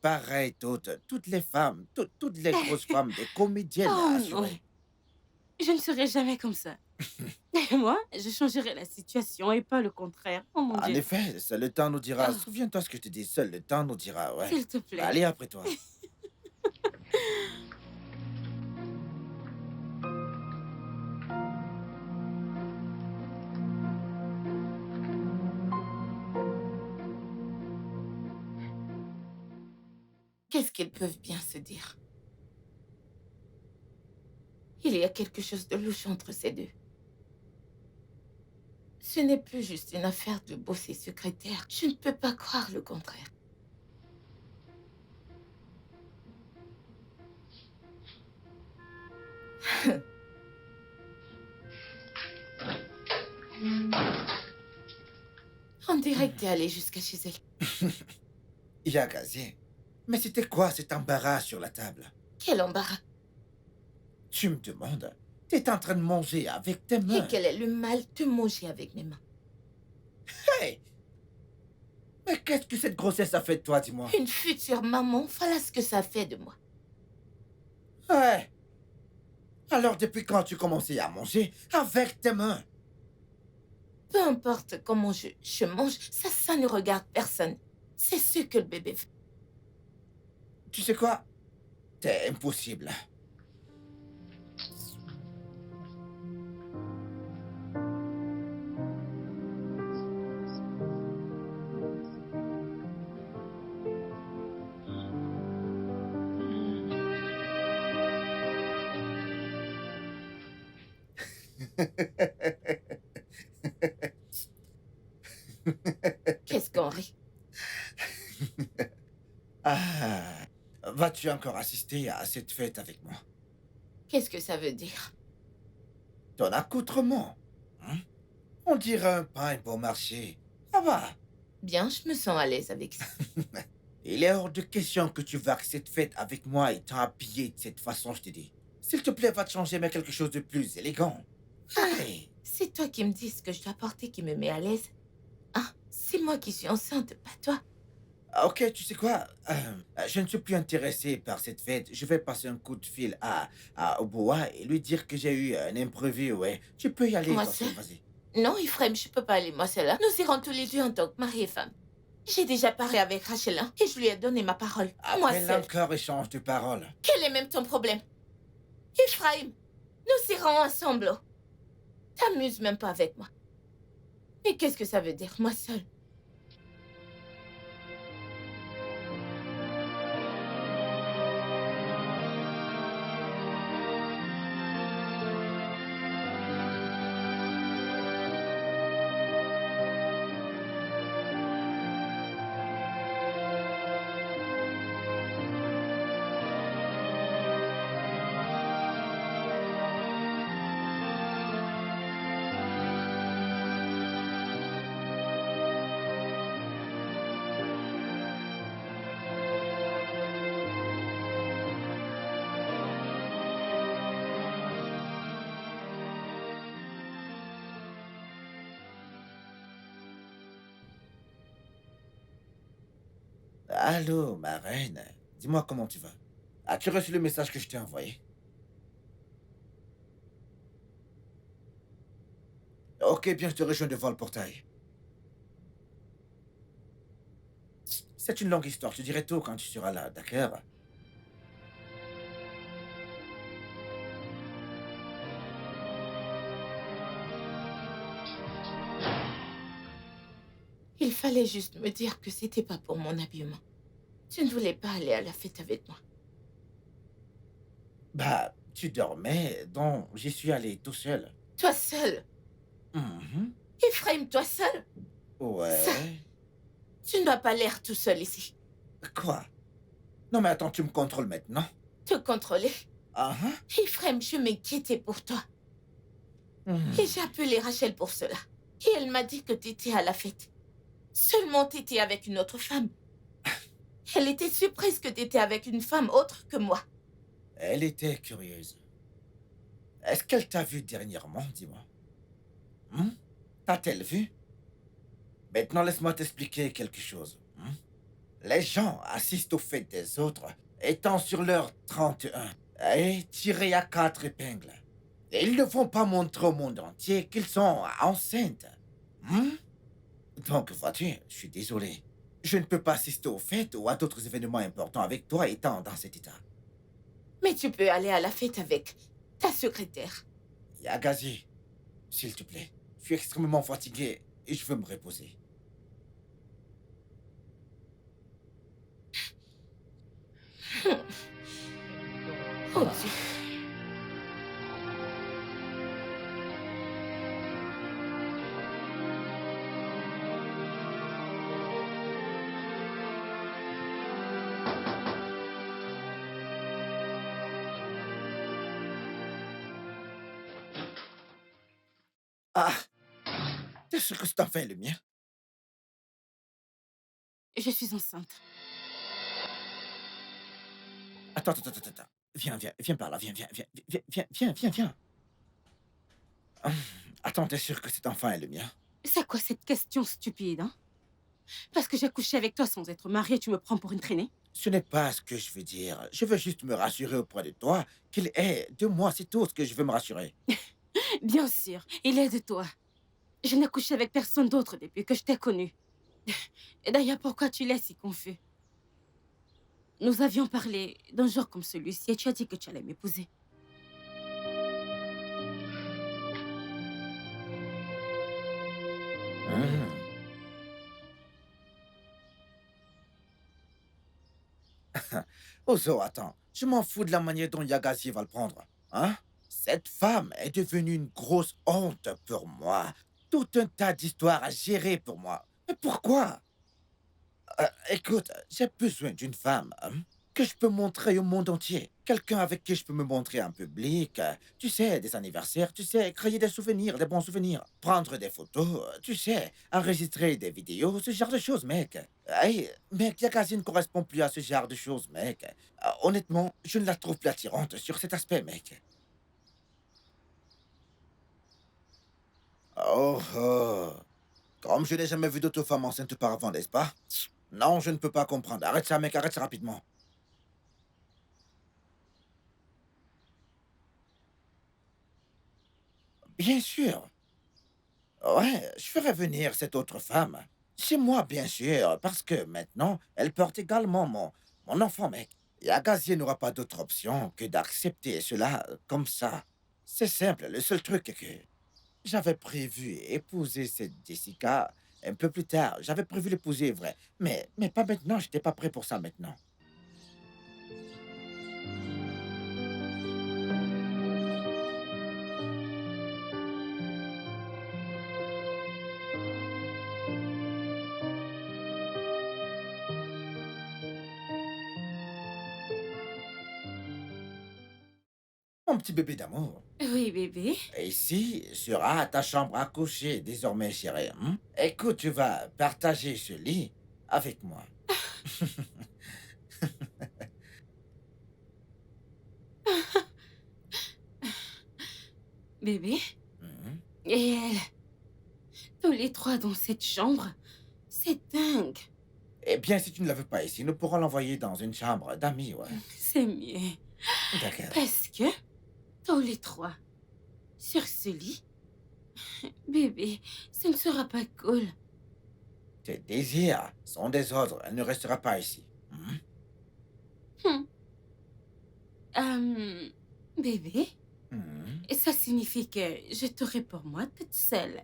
pareilles, toutes les femmes, toutes les grosses femmes, des comédiennes
Oh non.
assurées.
Je ne serai jamais comme ça. Moi, je changerai la situation et pas le contraire. Oh mon
En
Dieu.
effet, seul le temps nous dira.
Ah.
Souviens-toi ce que je te dis, seul le temps nous dira, ouais.
S'il te plaît.
Allez, après toi.
Qu'est-ce qu'ils peuvent bien se dire? Il y a quelque chose de louche entre ces deux. Ce n'est plus juste une affaire de boss et secrétaire. Je ne peux pas croire le contraire. On dirait que t'es allé jusqu'à chez elle.
Yagazé. Mais c'était quoi cet embarras sur la table?
Quel embarras.
Tu me demandes? T'es en train de manger avec tes mains.
Et quel est le mal de manger avec mes mains?
Hey! Mais qu'est-ce que cette grossesse a fait de toi, dis-moi?
Une future maman, voilà ce que ça fait de moi.
Ouais. Alors depuis quand tu commençais à manger avec tes mains?
Peu importe comment je mange, ça ne regarde personne. C'est ce que le bébé fait.
Tu sais quoi? T'es impossible.
Qu'est-ce qu'on rit?
Ah, vas-tu encore assister à cette fête avec moi?
Qu'est-ce que ça veut dire?
Ton accoutrement, hein? On dirait un pain bon marché. Ah bah,
Bien, je me sens à l'aise avec ça.
il est hors de question que tu vas à cette fête avec moi étant habillé de cette façon, je te dis. S'il te plaît, va te changer, mais quelque chose de plus élégant. Hey!
C'est toi qui me dis ce que je dois porter qui me met à l'aise. Ah, c'est moi qui suis enceinte, pas toi.
Ok, tu sais quoi? Je ne suis plus intéressé par cette fête. Je vais passer un coup de fil à Oboa et lui dire que j'ai eu un imprévu, ouais. Tu peux y aller,
Moi
toi seul,
seule?
vas-y.
Non, Ephraim, je peux pas aller moi seule. Nous irons tous les deux en tant que mari et femme. J'ai déjà parlé avec Rachel hein, et je lui ai donné ma parole. Moi
Après
seule.
encore échange de paroles.
Quel est même ton problème? Ephraim, nous irons ensemble. T'amuses même pas avec moi. Mais qu'est-ce que ça veut dire, moi seule?
Allô, ma reine. Dis-moi comment tu vas. As-tu reçu le message que je t'ai envoyé? Ok, bien, je te rejoins devant le portail. C'est une longue histoire, je te dirai tout quand tu seras là, d'accord?
Il fallait juste me dire que c'était pas pour mon habillement. Tu ne voulais pas aller à la fête avec moi.
Bah, tu dormais, donc j'y suis allé tout seul.
Toi seul.
Mhm.
Ephraim, toi seul.
Ouais.
Tu ne dois pas l'air tout seul ici.
Quoi? Non mais attends, tu me contrôles maintenant?
Te contrôler.
Ah hein?
Ephraim, je m'inquiétais pour toi.
Mhm.
Et j'ai appelé Rachel pour cela. Et elle m'a dit que tu étais à la fête. Seulement tu étais avec une autre femme. Elle était surprise que tu étais avec une femme autre que moi.
Elle était curieuse. Est-ce qu'elle t'a vu dernièrement, dis-moi? T'a-t-elle vu? Maintenant, laisse-moi t'expliquer quelque chose. Les gens assistent aux fêtes des autres, étant sur leur 31, et tirés à 4 épingles. Et ils ne vont pas montrer au monde entier qu'ils sont enceintes. Hmm? Donc, vois-tu, je suis désolé. Je ne peux pas assister aux fêtes ou à d'autres événements importants avec toi étant dans cet état.
Mais tu peux aller à la fête avec ta secrétaire.
Yagazi, s'il te plaît. Je suis extrêmement fatigué et je veux me reposer.
Oh Dieu.
Ah! T'es sûr que c'est enfin le mien?
Je suis enceinte.
Attends. Viens par là, viens. Hum, Attends, t'es sûr que cet enfant est le mien?
C'est quoi cette question stupide, hein? Parce que j'ai couché avec toi sans être mariée, tu me prends pour une traînée?
Ce n'est pas ce que je veux dire. Je veux juste me rassurer auprès de toi qu'il est de moi, c'est tout ce que je veux me rassurer.
Bien sûr, il est de toi. Je n'ai couché avec personne d'autre depuis que je t'ai connue. Et d'ailleurs, pourquoi tu l'es si confus? Nous avions parlé d'un jour comme celui-ci et tu as dit que tu allais m'épouser.
Hum. Ozo, attends. Je m'en fous de la manière dont Yagazi va le prendre. Hein? Cette femme est devenue une grosse honte pour moi. Tout un tas d'histoires à gérer pour moi. Mais pourquoi? Écoute, j'ai besoin d'une femme que je peux montrer au monde entier. Quelqu'un avec qui je peux me montrer en public. Tu sais, des anniversaires, tu sais, créer des souvenirs, des bons souvenirs. Prendre des photos, tu sais, enregistrer des vidéos, ce genre de choses, mec. Hey, mec, Yakazi ne correspond plus à ce genre de choses, mec. Honnêtement, je ne la trouve plus attirante sur cet aspect, mec. Oh, oh. Comme je n'ai jamais vu d'autre femme enceinte auparavant, n'est-ce pas? Non, je ne peux pas comprendre. Arrête ça, mec, arrête ça rapidement. Bien sûr. Ouais, je ferai venir cette autre femme. Chez moi, bien sûr, parce que maintenant, elle porte également mon enfant, mec. Et Agassier n'aura pas d'autre option que d'accepter cela comme ça. C'est simple, le seul truc est que j'avais prévu épouser cette Jessica un peu plus tard. J'avais prévu l'épouser, vrai. Mais pas maintenant, j'étais pas prêt pour ça maintenant. Mon petit bébé d'amour.
Oui, bébé.
Et ici sera ta chambre à coucher désormais, chérie. Écoute, tu vas partager ce lit avec moi.
Bébé.
Mhm.
Et elle. Tous les trois dans cette chambre. C'est dingue.
Eh bien, si tu ne la veux pas ici, nous pourrons l'envoyer dans une chambre d'amis, ouais.
C'est mieux.
D'accord.
Parce que tous les trois sur ce lit. Bébé, ce ne sera pas cool.
Tes désirs sont des ordres. Elle ne restera pas ici.
Hmm. Bébé,
Mhm.
et ça signifie que je t'aurai pour moi toute seule.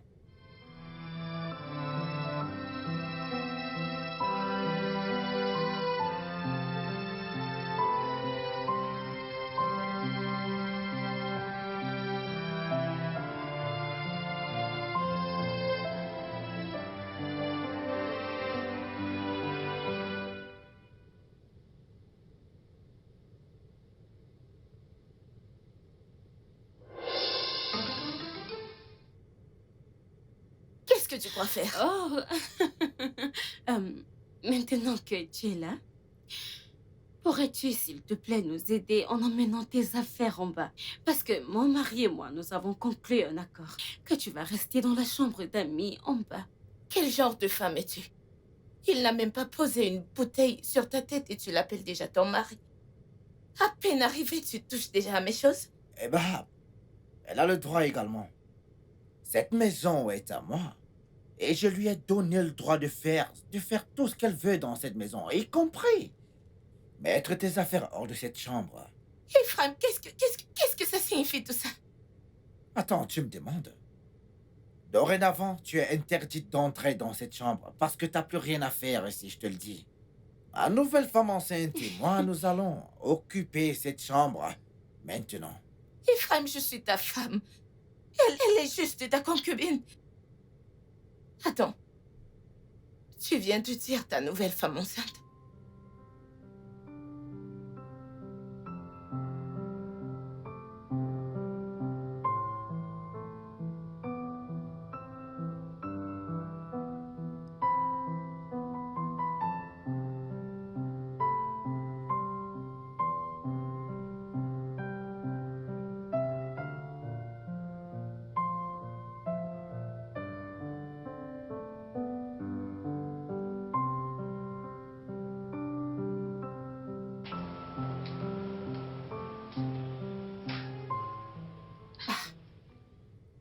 Qu'est-ce que tu crois faire?
Oh, maintenant que tu es là, pourrais-tu, s'il te plaît, nous aider en emmenant tes affaires en bas? Parce que mon mari et moi, nous avons conclu un accord que tu vas rester dans la chambre d'amis en bas.
Quel genre de femme es-tu? Il n'a même pas posé une bouteille sur ta tête et tu l'appelles déjà ton mari. À peine arrivé, tu touches déjà à mes choses?
Eh ben, elle a le droit également. Cette maison est à moi. Et je lui ai donné le droit de faire tout ce qu'elle veut dans cette maison, y compris mettre tes affaires hors de cette chambre.
Ephraim, qu'est-ce que ça signifie tout ça?
Attends, tu me demandes? Dorénavant, tu es interdite d'entrer dans cette chambre parce que t'as plus rien à faire ici, je te le dis. Ma nouvelle femme enceinte et moi, nous allons occuper cette chambre maintenant.
Ephraim, je suis ta femme. Elle est juste ta concubine. Attends. Tu viens de dire ta nouvelle femme enceinte.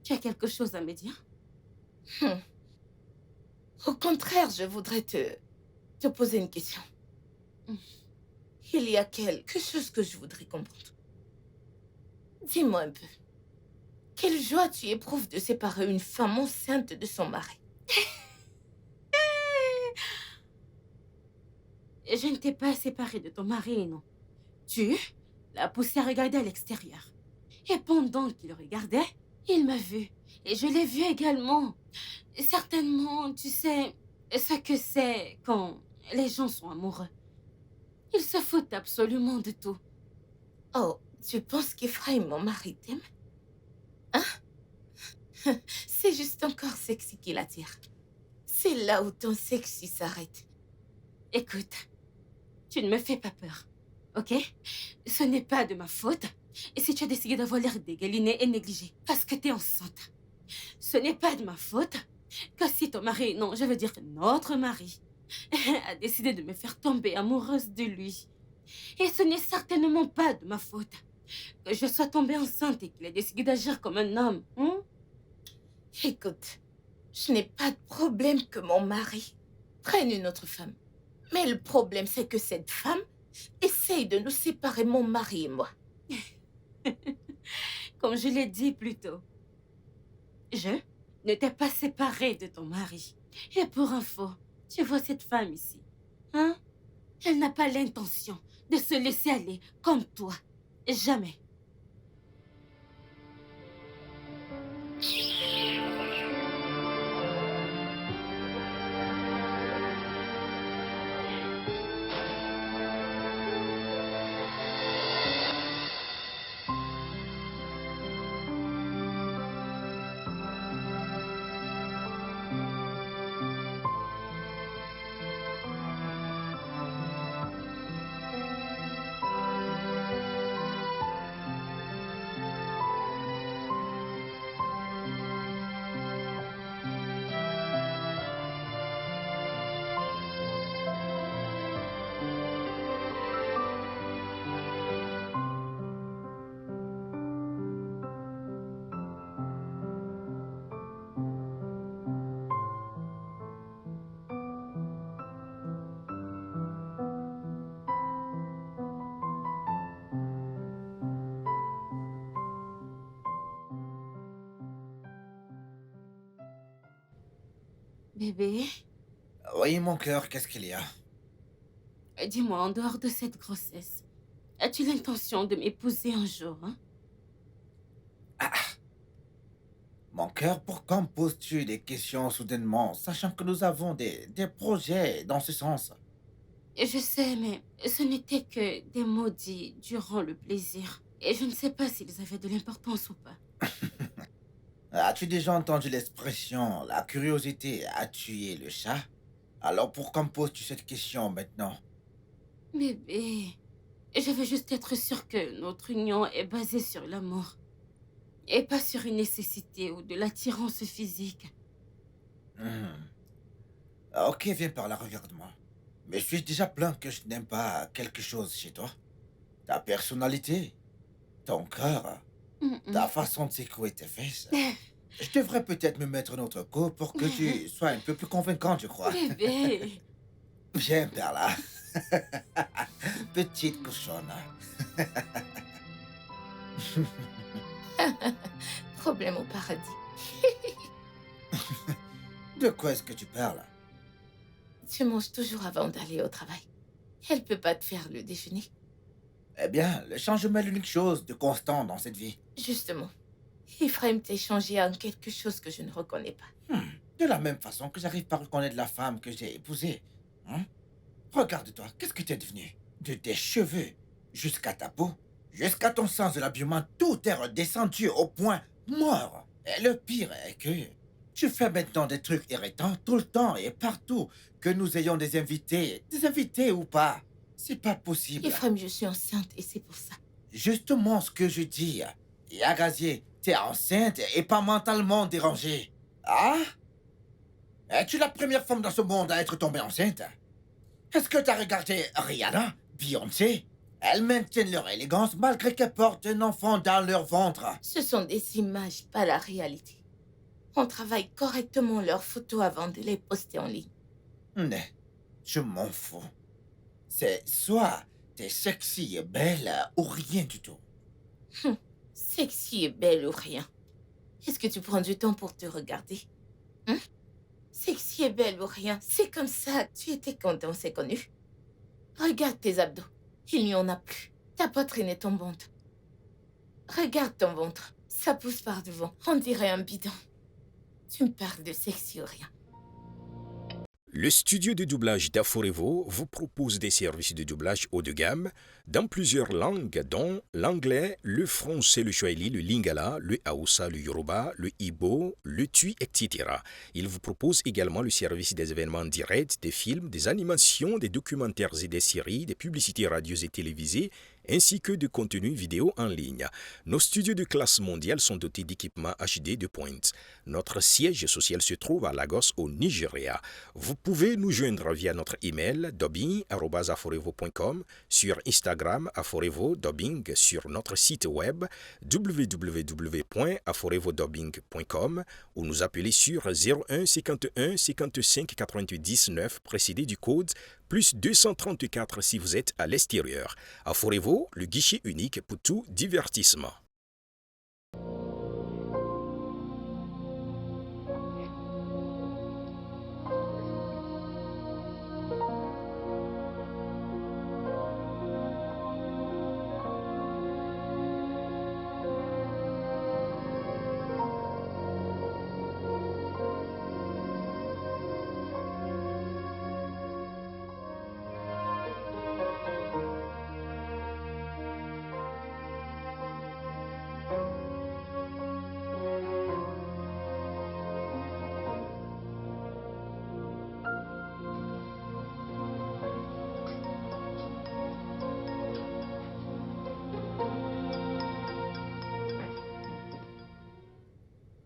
Tu as quelque chose à me dire?
Hmm. Au contraire, je voudrais te poser une question. Il y a quelque chose que je voudrais comprendre. Dis-moi un peu. Quelle joie tu éprouves de séparer une femme enceinte de son mari?
Je ne t'ai pas séparée de ton mari, non. Tu l'as poussé à regarder à l'extérieur. Et pendant qu'il regardait, il m'a vue. Et je l'ai vue également. Certainement, tu sais ce que c'est quand les gens sont amoureux. Ils se foutent absolument de tout.
Oh, tu penses qu'Ephraim, mon mari, t'aime? Hein? C'est juste encore sexy qui l'attire. C'est là où ton sexy s'arrête.
Écoute, tu ne me fais pas peur, ok? Ce n'est pas de ma faute. Et si tu as décidé d'avoir l'air dégaliné et négligé parce que t'es enceinte, ce n'est pas de ma faute que si ton mari, non, je veux dire notre mari, a décidé de me faire tomber amoureuse de lui. Et ce n'est certainement pas de ma faute que je sois tombée enceinte et qu'il ait décidé d'agir comme un homme. Hein?
Écoute, je n'ai pas de problème que mon mari prenne une autre femme. Mais le problème, c'est que cette femme essaye de nous séparer, mon mari et moi.
Comme je l'ai dit plus tôt, je ne t'ai pas séparée de ton mari. Et pour info, tu vois cette femme ici, hein? Elle n'a pas l'intention de se laisser aller comme toi. Jamais. Bébé,
Oui, mon cœur, qu'est-ce qu'il y a?
dis-moi, en dehors de cette grossesse, as-tu l'intention de m'épouser un jour, hein?
Mon cœur, pourquoi me poses-tu des questions soudainement, sachant que nous avons des projets dans ce sens?
Je sais, mais ce n'était que des mots dits durant le plaisir. Et je ne sais pas s'ils avaient de l'importance ou pas.
As-tu déjà entendu l'expression « la curiosité a tué le chat » ? Alors pourquoi me poses-tu cette question maintenant?
Bébé, je veux juste être sûre que notre union est basée sur l'amour. Et pas sur une nécessité ou de l'attirance physique.
Ok, viens par là, regarde-moi. Mais suis-je déjà plaint que je n'aime pas quelque chose chez toi? Ta personnalité, ton cœur, Ta façon de secouer tes fesses. Je devrais peut-être me mettre notre coup pour que tu sois un peu plus convaincante, je crois.
Bébé.
Viens par là. Petite cochonne.
Problème au paradis.
De quoi est-ce que tu parles?
Tu manges toujours avant d'aller au travail. Elle peut pas te faire le déjeuner.
Eh bien, le changement est l'unique chose de constant dans cette vie.
Justement, Ephraim t'a changé en quelque chose que je ne reconnais pas.
De la même façon que j'arrive pas à reconnaître la femme que j'ai épousée. Regarde-toi, qu'est-ce que tu es devenu? De tes cheveux jusqu'à ta peau, jusqu'à ton sens de l'habillement, tout est redescendu au point mort. Et le pire est que tu fais maintenant des trucs irritants tout le temps et partout, que nous ayons des invités ou pas. C'est pas possible.
Ephraim, je suis enceinte et c'est pour ça.
Justement ce que je dis. Yagazier, t'es enceinte et pas mentalement dérangée. Ah? Es-tu la première femme dans ce monde à être tombée enceinte? Est-ce que t'as regardé Rihanna, Beyoncé? Elles maintiennent leur élégance malgré qu'elles portent un enfant dans leur ventre.
Ce sont des images, pas la réalité. On travaille correctement leurs photos avant de les poster en ligne.
Mais, je m'en fous. C'est soit t'es sexy et belle ou rien du tout.
Sexy et belle ou rien. Est-ce que tu prends du temps pour te regarder? Sexy et belle ou rien, c'est comme ça. Tu étais quand on s'est connus. Regarde tes abdos. Il n'y en a plus. Ta poitrine est tombante. Regarde ton ventre. Ça pousse par devant. On dirait un bidon. Tu me parles de sexy ou rien.
Le studio de doublage d'Aforevo vous propose des services de doublage haut de gamme dans plusieurs langues, dont l'anglais, le français, le swahili, le lingala, le haoussa, le yoruba, le ibo, le tui, etc. Il vous propose également le service des événements directs, des films, des animations, des documentaires et des séries, des publicités radios et télévisées, ainsi que de contenus vidéo en ligne. Nos studios de classe mondiale sont dotés d'équipements HD de pointe. Notre siège social se trouve à Lagos, au Nigeria. Vous pouvez nous joindre via notre email dubbing@aforevo.com, sur Instagram Aforevo Dubbing, sur notre site web www.aforevodubbing.com ou nous appeler sur 01 51 55 99 précédé du code plus 234 si vous êtes à l'extérieur. Aforevo, le guichet unique pour tout divertissement.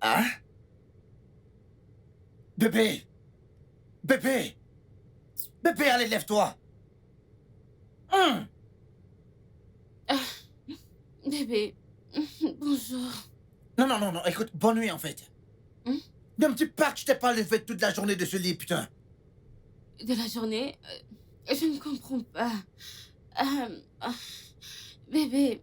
Hein? Bébé! Bébé! Bébé, allez, lève-toi!
Bébé. Bonjour.
Non, écoute, bonne nuit en fait. Ne me dis pas que je t'ai pas levé toute la journée de ce lit, putain.
De la journée, je ne comprends pas. Bébé,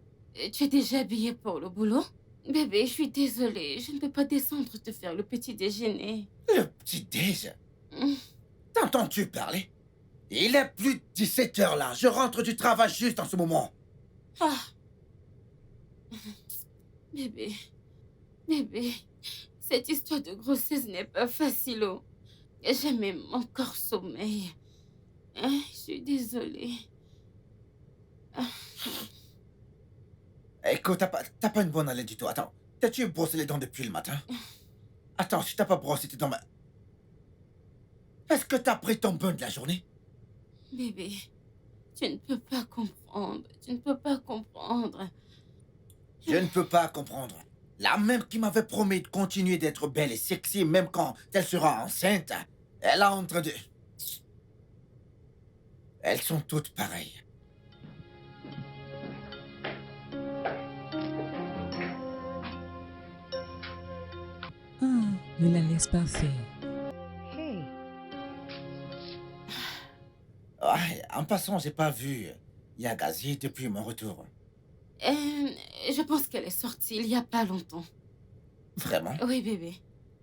tu es déjà habillé pour le boulot? Bébé, je suis désolée. Je ne peux pas descendre te faire le petit déjeuner.
Le petit déj? T'entends-tu parler? Il est plus de 17 heures là. Je rentre du travail juste en ce moment.
Ah. Bébé, cette histoire de grossesse n'est pas facile. Oh. Jamais mon corps sommeille. Hein, je suis désolée.
Écoute, t'as pas une bonne haleine du tout. Attends, t'as-tu brossé les dents depuis le matin? Attends, si t'as pas brossé tes dents... Est-ce que t'as pris ton bain de la journée?
Bébé, tu ne peux pas comprendre. Tu ne peux pas comprendre.
Je ne peux pas comprendre. La même qui m'avait promis de continuer d'être belle et sexy même quand elle sera enceinte, elle est en train de... Elles sont toutes pareilles.
Ne la laisse pas faire.
Hey,
Ouais, en passant, j'ai pas vu Yagazi depuis mon retour.
Je pense qu'elle est sortie il y a pas longtemps.
Vraiment?
Oui, bébé.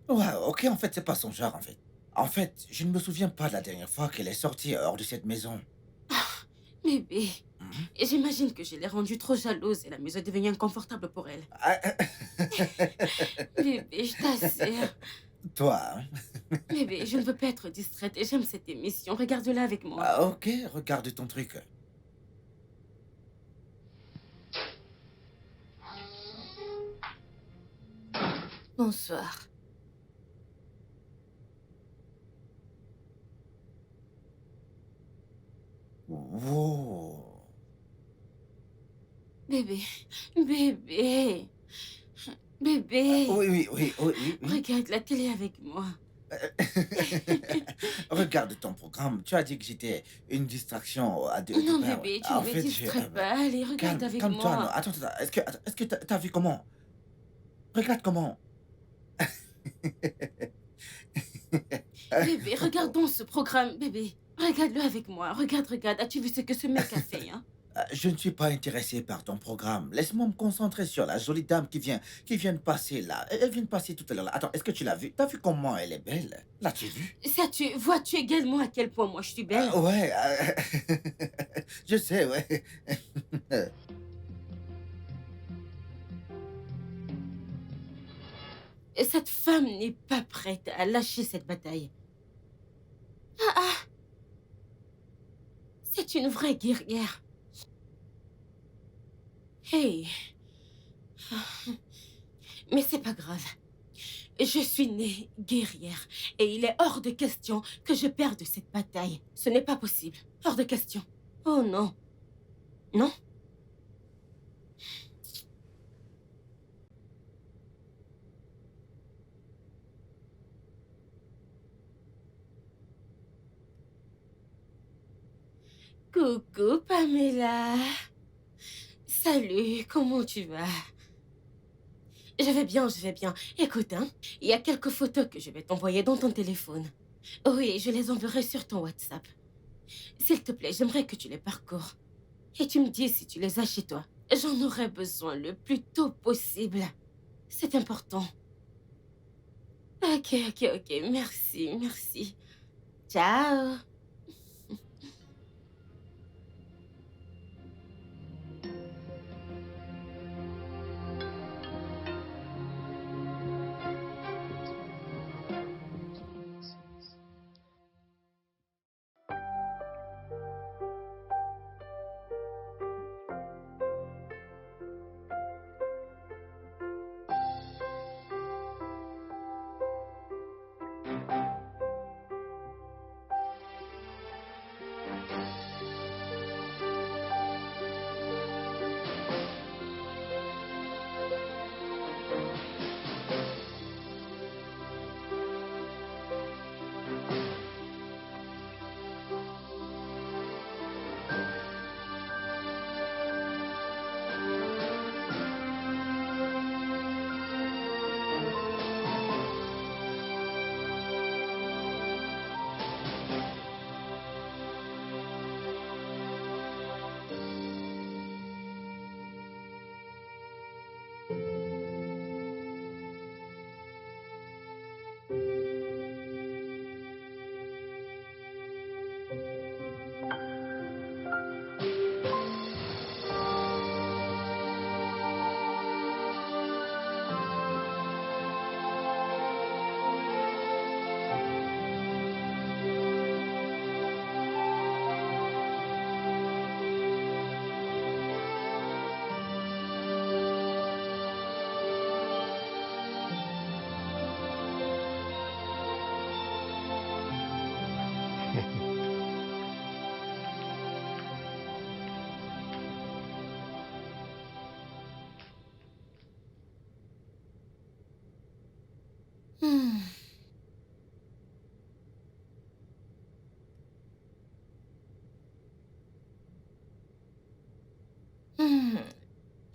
Ouais, ok, en fait, c'est pas son genre, en fait. En fait, je ne me souviens pas de la dernière fois qu'elle est sortie hors de cette maison.
Bébé.
Mhm.
Et j'imagine que je l'ai rendue trop jalouse et la maison est devenue inconfortable pour elle.
Ah,
Bébé, je t'assure.
Toi, hein?
Bébé, je ne veux pas être distraite et j'aime cette émission. Regarde-la avec moi.
Ah, ok, regarde ton truc.
Bonsoir.
Wow.
Bébé, bébé, bébé.
Oui.
Regarde la télé avec moi.
Regarde ton programme. Tu as dit que j'étais une distraction à deux.
Non,
Ben,
bébé, tu
en
ne me
fait,
distrais pas. Allez, regarde avec
calme-toi. Non.
moi.
Attends. Est-ce que t'as vu comment? Regarde comment.
Bébé, regardons ce programme, bébé. Regarde-le avec moi. Regarde. As-tu vu ce que ce mec a fait, hein?
Je ne suis pas intéressé par ton programme. Laisse-moi me concentrer sur la jolie dame qui vient de passer là. Elle vient de passer tout à l'heure là. Attends, est-ce que tu l'as vue? T'as vu comment elle est belle? L'as-tu vue?
Vois-tu également à quel point moi je suis belle?
Ouais, je sais, ouais.
Et cette femme n'est pas prête à lâcher cette bataille. Ah! C'est une vraie guerrière. Hey! Mais c'est pas grave. Je suis née guerrière et il est hors de question que je perde cette bataille. Ce n'est pas possible. Hors de question. Oh non. Non? Coucou Pamela. Salut, comment tu vas? Je vais bien. Écoute, hein, il y a quelques photos que je vais t'envoyer dans ton téléphone. Oui, je les enverrai sur ton WhatsApp. S'il te plaît, j'aimerais que tu les parcours. Et tu me dis si tu les as chez toi. J'en aurai besoin le plus tôt possible. C'est important. Ok. Merci. Ciao.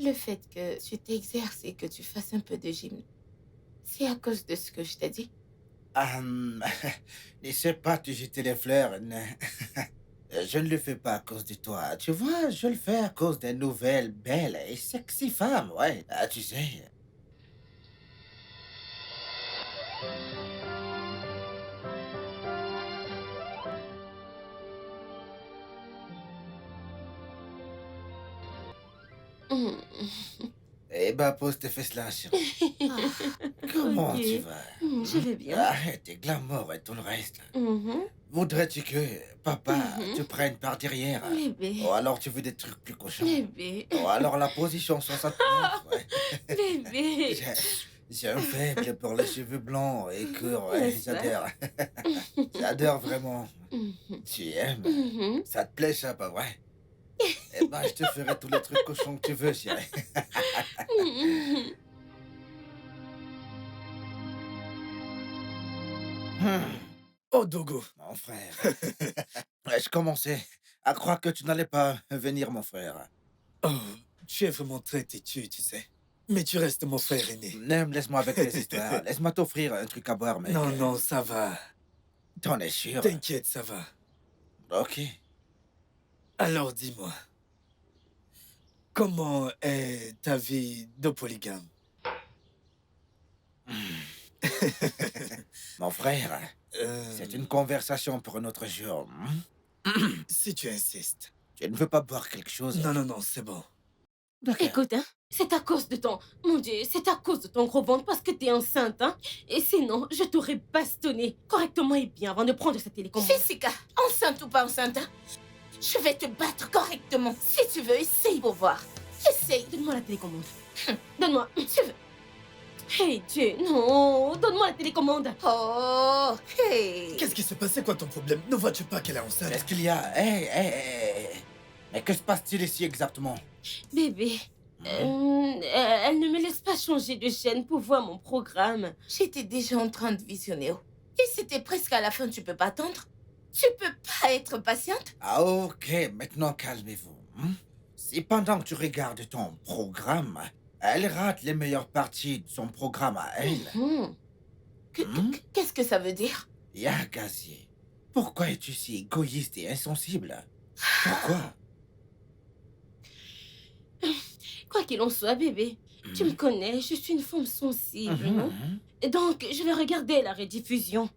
Le fait que tu t'exerces et que tu fasses un peu de gym,
C'est à cause de ce que je t'ai dit.
N'essaie pas de jeter les fleurs. Je ne le fais pas à cause de toi. Tu vois, je le fais à cause des nouvelles belles et sexy femmes, ouais. Ah, tu sais.
Mm.
Eh ben, pose tes fesses là, chérie. Comment
Ok.
tu vas?
Je vais bien.
Arrête tes glamour et tout le reste.
Mhm.
Voudrais-tu que papa
Mhm.
te prenne par derrière?
Bébé.
Ou alors tu veux des trucs plus cochons?
Bébé.
Ou alors la position 69, ouais.
Bébé.
J'ai un faible pour les cheveux blancs et courts, ouais,
N'est-ce pas?
j'adore. J'adore vraiment.
Mhm.
Tu aimes?
Mhm.
Ça te plaît, ça, pas vrai? Eh ben, je te ferai tous les trucs cochons que tu veux, chérie.
Mhm.
Oh, Dogo.
Mon frère. Ouais, je commençais à croire que tu n'allais pas venir, mon frère.
Oh, tu es vraiment très têtu, tu sais. Mais tu restes mon frère aîné.
Nem, laisse-moi avec les histoires. Laisse-moi t'offrir un truc à boire, mec.
Non, non, ça va.
T'en es sûr?
T'inquiète, ça va.
Ok.
Alors dis-moi, comment est ta vie de polygame?
Mon frère,
Euh,
c'est une conversation pour un autre jour.
Si tu insistes.
Tu ne veux pas boire quelque chose?
Non, non, non, c'est bon.
D'accord.
Écoute, hein, c'est à cause de ton... Mon Dieu, c'est à cause de ton gros ventre parce que t'es enceinte, hein. Et sinon, je t'aurais bastonné correctement et bien avant de prendre cette télécommande.
Jessica, enceinte ou pas enceinte, hein, je vais te battre correctement. Si tu veux, essaye pour voir. Essaye.
Donne-moi la télécommande. Donne-moi. Tu veux. Hey Dieu, non. Donne-moi la télécommande.
Oh, hey.
Qu'est-ce qui s'est passé? Quoi ton problème? Ne vois-tu pas qu'elle est enceinte?
Qu'est-ce qu'il y a? Hé. Mais que se passe-t-il ici exactement?
Bébé, elle ne me laisse pas changer de chaîne pour voir mon programme.
J'étais déjà en train de visionner. Oh. Et c'était presque à la fin, tu peux pas attendre? Tu peux pas être patiente?
Ah, ok, maintenant calmez-vous. Si pendant que tu regardes ton programme, elle rate les meilleures parties de son programme à elle,
Mhm.
Qu'est-ce que ça veut dire?
Gazier, pourquoi es-tu si égoïste et insensible? Pourquoi?
Quoi qu'il en soit, bébé, tu me connais, je suis une femme sensible, non? Et donc, je vais regarder la rediffusion.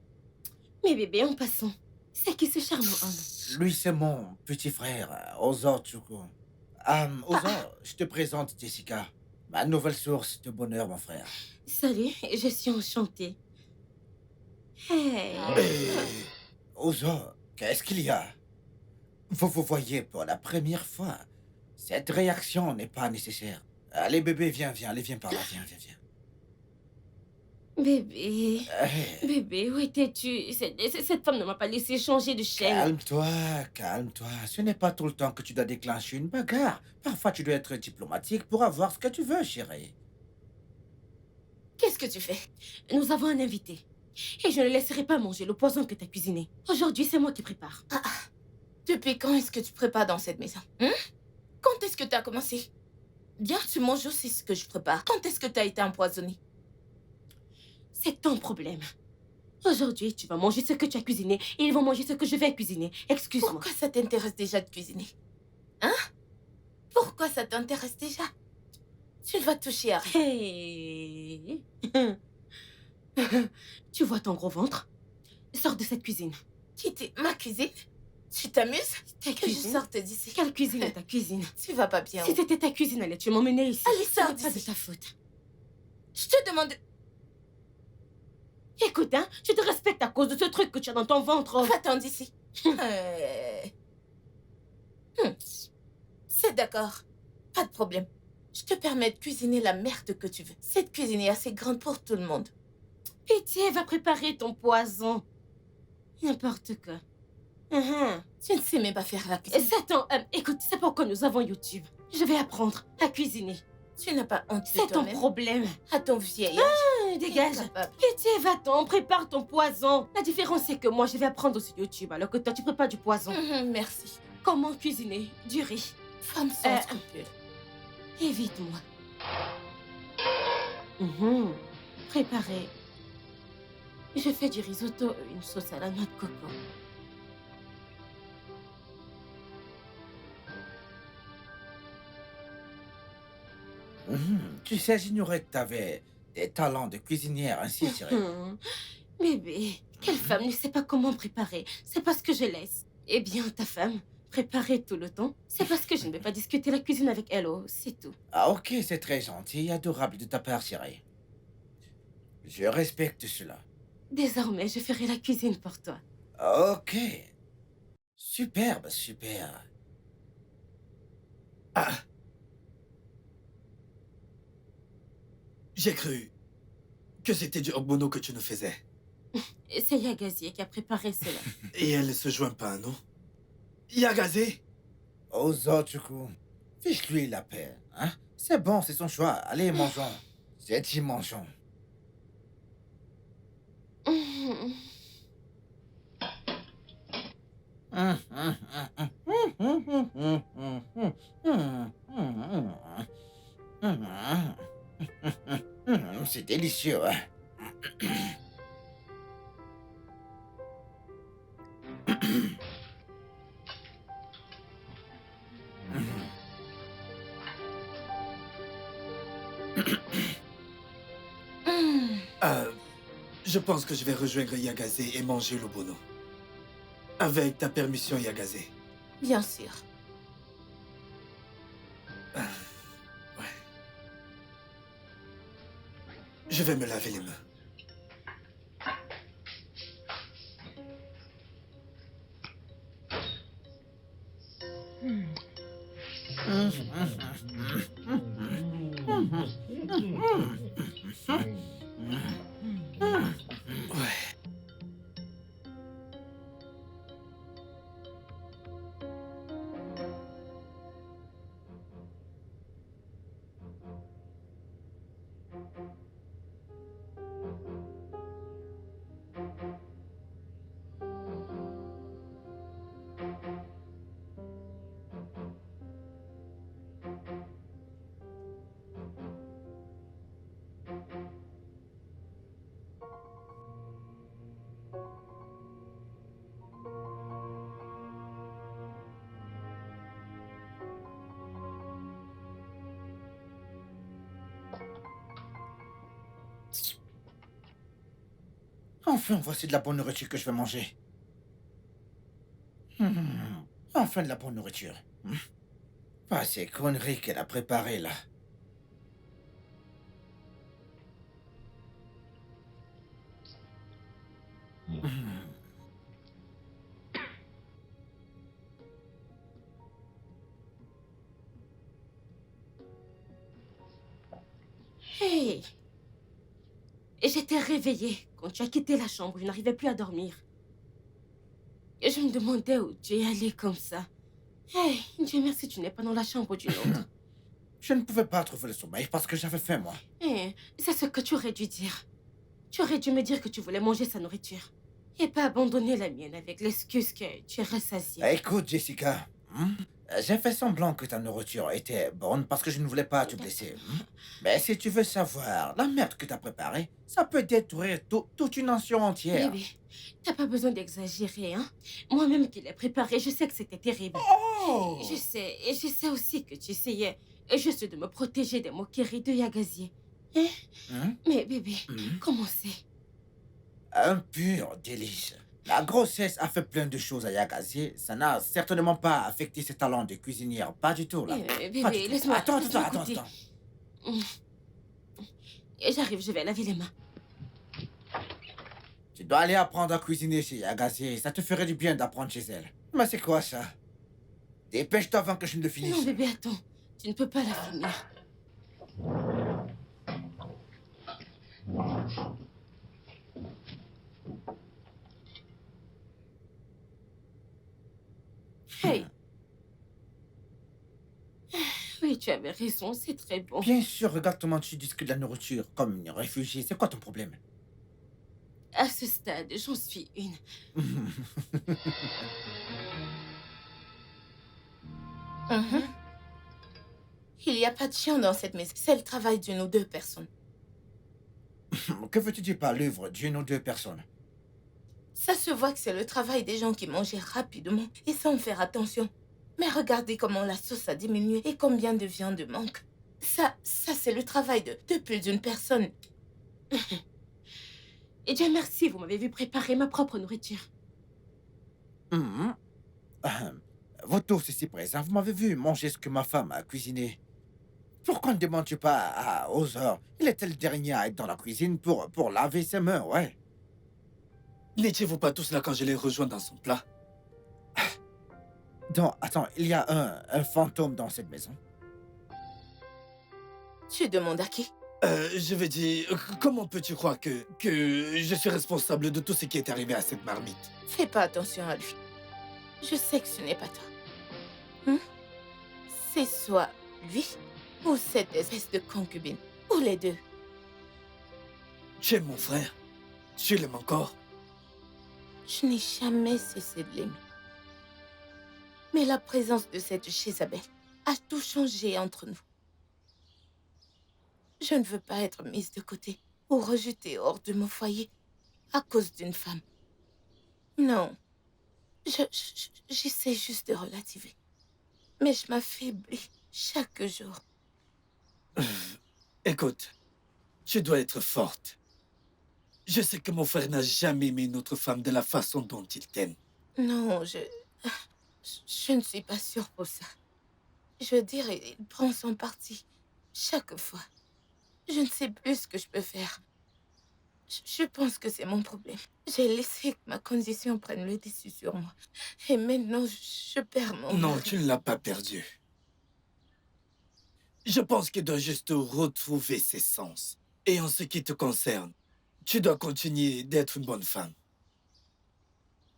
Mais bébé, en passant, c'est qui ce charmant homme?
Lui, c'est mon petit frère, Ozor Tchoukou. Ozor, je te présente Jessica, ma nouvelle source de bonheur, mon frère.
Salut, je suis enchantée. Hey.
Ozor, qu'est-ce qu'il y a? Vous vous voyez pour la première fois. Cette réaction n'est pas nécessaire. Allez, bébé, viens, allez, viens par là, viens.
Bébé,
Hey,
bébé, où étais-tu? Cette femme ne m'a pas laissé changer de chaîne.
calme-toi. Ce n'est pas tout le temps que tu dois déclencher une bagarre. Parfois, tu dois être diplomatique pour avoir ce que tu veux, chérie.
Qu'est-ce que tu fais?
Nous avons un invité. Et je ne laisserai pas manger le poison que tu as cuisiné. Aujourd'hui, c'est moi qui prépare.
Depuis quand est-ce que tu prépares dans cette maison? Quand est-ce que tu as commencé? Bien, tu manges aussi ce que je prépare. Quand est-ce que tu as été empoisonné?
C'est ton problème. Aujourd'hui, tu vas manger ce que tu as cuisiné et ils vont manger ce que je vais cuisiner. Excuse-moi.
Pourquoi ça t'intéresse déjà de cuisiner? Hein? Pourquoi ça t'intéresse déjà? Tu ne vas toucher à rien.
Hey. Tu vois ton gros ventre? Sors de cette cuisine.
Quitter ma cuisine? Tu t'amuses?
Ta
Que je
cuisine?
sorte d'ici.
Quelle cuisine est ta cuisine?
Tu vas pas bien.
Si c'était ta cuisine, allais-tu m'emmener ici?
Allez, sors
Ce n'est pas de
d'ici.
ta faute.
Je te demande...
Écoute, hein, je te respecte à cause de ce truc que tu as dans ton ventre.
Va-t'en d'ici. C'est d'accord. Pas de problème. Je te permets de cuisiner la merde que tu veux. Cette cuisine est assez grande pour tout le monde.
Pitié, va préparer ton poison. N'importe quoi.
Tu ne sais même pas faire la cuisine.
Satan, écoute, c'est pourquoi nous avons YouTube. Je vais apprendre à cuisiner.
Tu n'as pas honte de
C'est ton
toi-même.
problème.
À ton vieil âge.
Dégage.
Incapable.
Pitié, va-t'en, prépare ton poison. La différence, c'est que moi, je vais apprendre sur YouTube, alors que toi, tu prépares du poison.
Merci.
Comment cuisiner du riz?
Femme sans scrupules.
Évite-moi. préparer. Je fais du risotto et une sauce à la noix de coco.
Tu sais, j'ignorais que tu avais des talents de cuisinière ainsi tirés.
Bébé, quelle femme ne sait pas comment préparer? C'est parce que je laisse. Eh bien, ta femme, préparer tout le temps, c'est parce que je ne vais pas discuter la cuisine avec elle, oh, c'est tout.
Ah ok, c'est très gentil et adorable de ta part, chérie. Je respecte cela.
Désormais, je ferai la cuisine pour toi.
Ok. Superbe, super.
Ah, j'ai cru que c'était du ogbono que tu nous faisais.
Et c'est Yagazie qui a préparé cela.
Et elle ne se joint pas, non? Yagazé?
Aux autres coups. Fiche-lui la paix, hein? C'est bon, c'est son choix. Allez, mangeons. J'ai dit mangeons. C'est délicieux, hein?
Je pense que je vais rejoindre Yagazé et manger l'obono. Avec ta permission, Yagazé.
Bien sûr.
Ouais. Je vais me laver les mains. Ouais.
Enfin, voici de la bonne nourriture que je vais manger. Enfin de la bonne nourriture. Pas ces conneries qu'elle a préparées là.
Hey! Et j'étais réveillée quand tu as quitté la chambre. Je n'arrivais plus à dormir. Et je me demandais où tu es allé comme ça. Hey, Dieu merci, tu n'es pas dans la chambre d'une autre.
Je ne pouvais pas trouver le sommeil parce que j'avais faim, moi.
Eh, c'est ce que tu aurais dû dire. Tu aurais dû me dire que tu voulais manger sa nourriture. Et pas abandonner la mienne avec l'excuse que tu es rassasiée.
Écoute, Jessica. J'ai fait semblant que ta nourriture était bonne parce que je ne voulais pas te blesser. Mais si tu veux savoir, la merde que t'as préparée, ça peut détruire toute une nation entière.
Bébé, t'as pas besoin d'exagérer, hein. Moi-même qui l'ai préparé, je sais que c'était terrible.
Oh!
Je sais, et je sais aussi que tu essayais juste de me protéger des moqueries de Yagazie. Hein? Mais bébé, comment c'est?
Un pur délice. La grossesse a fait plein de choses à Yagazie. Ça n'a certainement pas affecté ses talents de cuisinière. Pas du tout, là.
Bébé, laisse-moi...
Attends.
Et j'arrive, je vais laver les mains.
Tu dois aller apprendre à cuisiner chez Yagazie. Ça te ferait du bien d'apprendre chez elle. Mais c'est quoi ça? Dépêche-toi avant que je ne le finisse.
Non, bébé, attends. Tu ne peux pas la finir. Hey. Oui, tu avais raison, c'est très bon.
Bien sûr, regarde comment tu discutes de la nourriture comme une réfugiée. C'est quoi ton problème?
À ce stade, j'en suis une.
Il n'y a pas de chien dans cette maison. C'est le travail d'une ou deux personnes.
Que veux-tu dire par l'œuvre d'une ou deux personnes?
Ça se voit que c'est le travail des gens qui mangeaient rapidement et sans faire attention. Mais regardez comment la sauce a diminué et combien de viande manque. Ça c'est le travail de plus d'une personne.
Et Dieu merci, vous m'avez vu préparer ma propre nourriture.
Mhm. Vous tous ici présents, vous m'avez vu manger ce que ma femme a cuisiné. Pourquoi ne demandes-tu pas à Other? Il était le dernier à être dans la cuisine pour laver ses mains, ouais.
N'étiez-vous pas tous là quand je l'ai rejoint dans son plat?
Donc, attends, il y a un fantôme dans cette maison.
Tu demandes à qui?
Je veux dire, comment peux-tu croire que je suis responsable de tout ce qui est arrivé à cette marmite?
Fais pas attention à lui. Je sais que ce n'est pas toi. Hein? C'est soit lui ou cette espèce de concubine. Ou les deux.
Tu es mon frère. Tu l'aimes encore.
Je n'ai jamais cessé de l'aimer. Mais la présence de cette Jézabel a tout changé entre nous. Je ne veux pas être mise de côté ou rejetée hors de mon foyer à cause d'une femme. Non. J'essaie juste de relativer. Mais je m'affaiblis chaque jour.
Écoute, tu dois être forte. Je sais que mon frère n'a jamais aimé une autre femme de la façon dont il t'aime.
Non, je ne suis pas sûre pour ça. Je veux dire, il prend son parti chaque fois. Je ne sais plus ce que je peux faire. Je pense que c'est mon problème. J'ai laissé que ma condition prenne le dessus sur moi. Et maintenant, je perds mon
Non,
mari.
tu ne l'as pas perdu. Je pense qu'il doit juste retrouver ses sens. Et en ce qui te concerne, tu dois continuer d'être une bonne femme.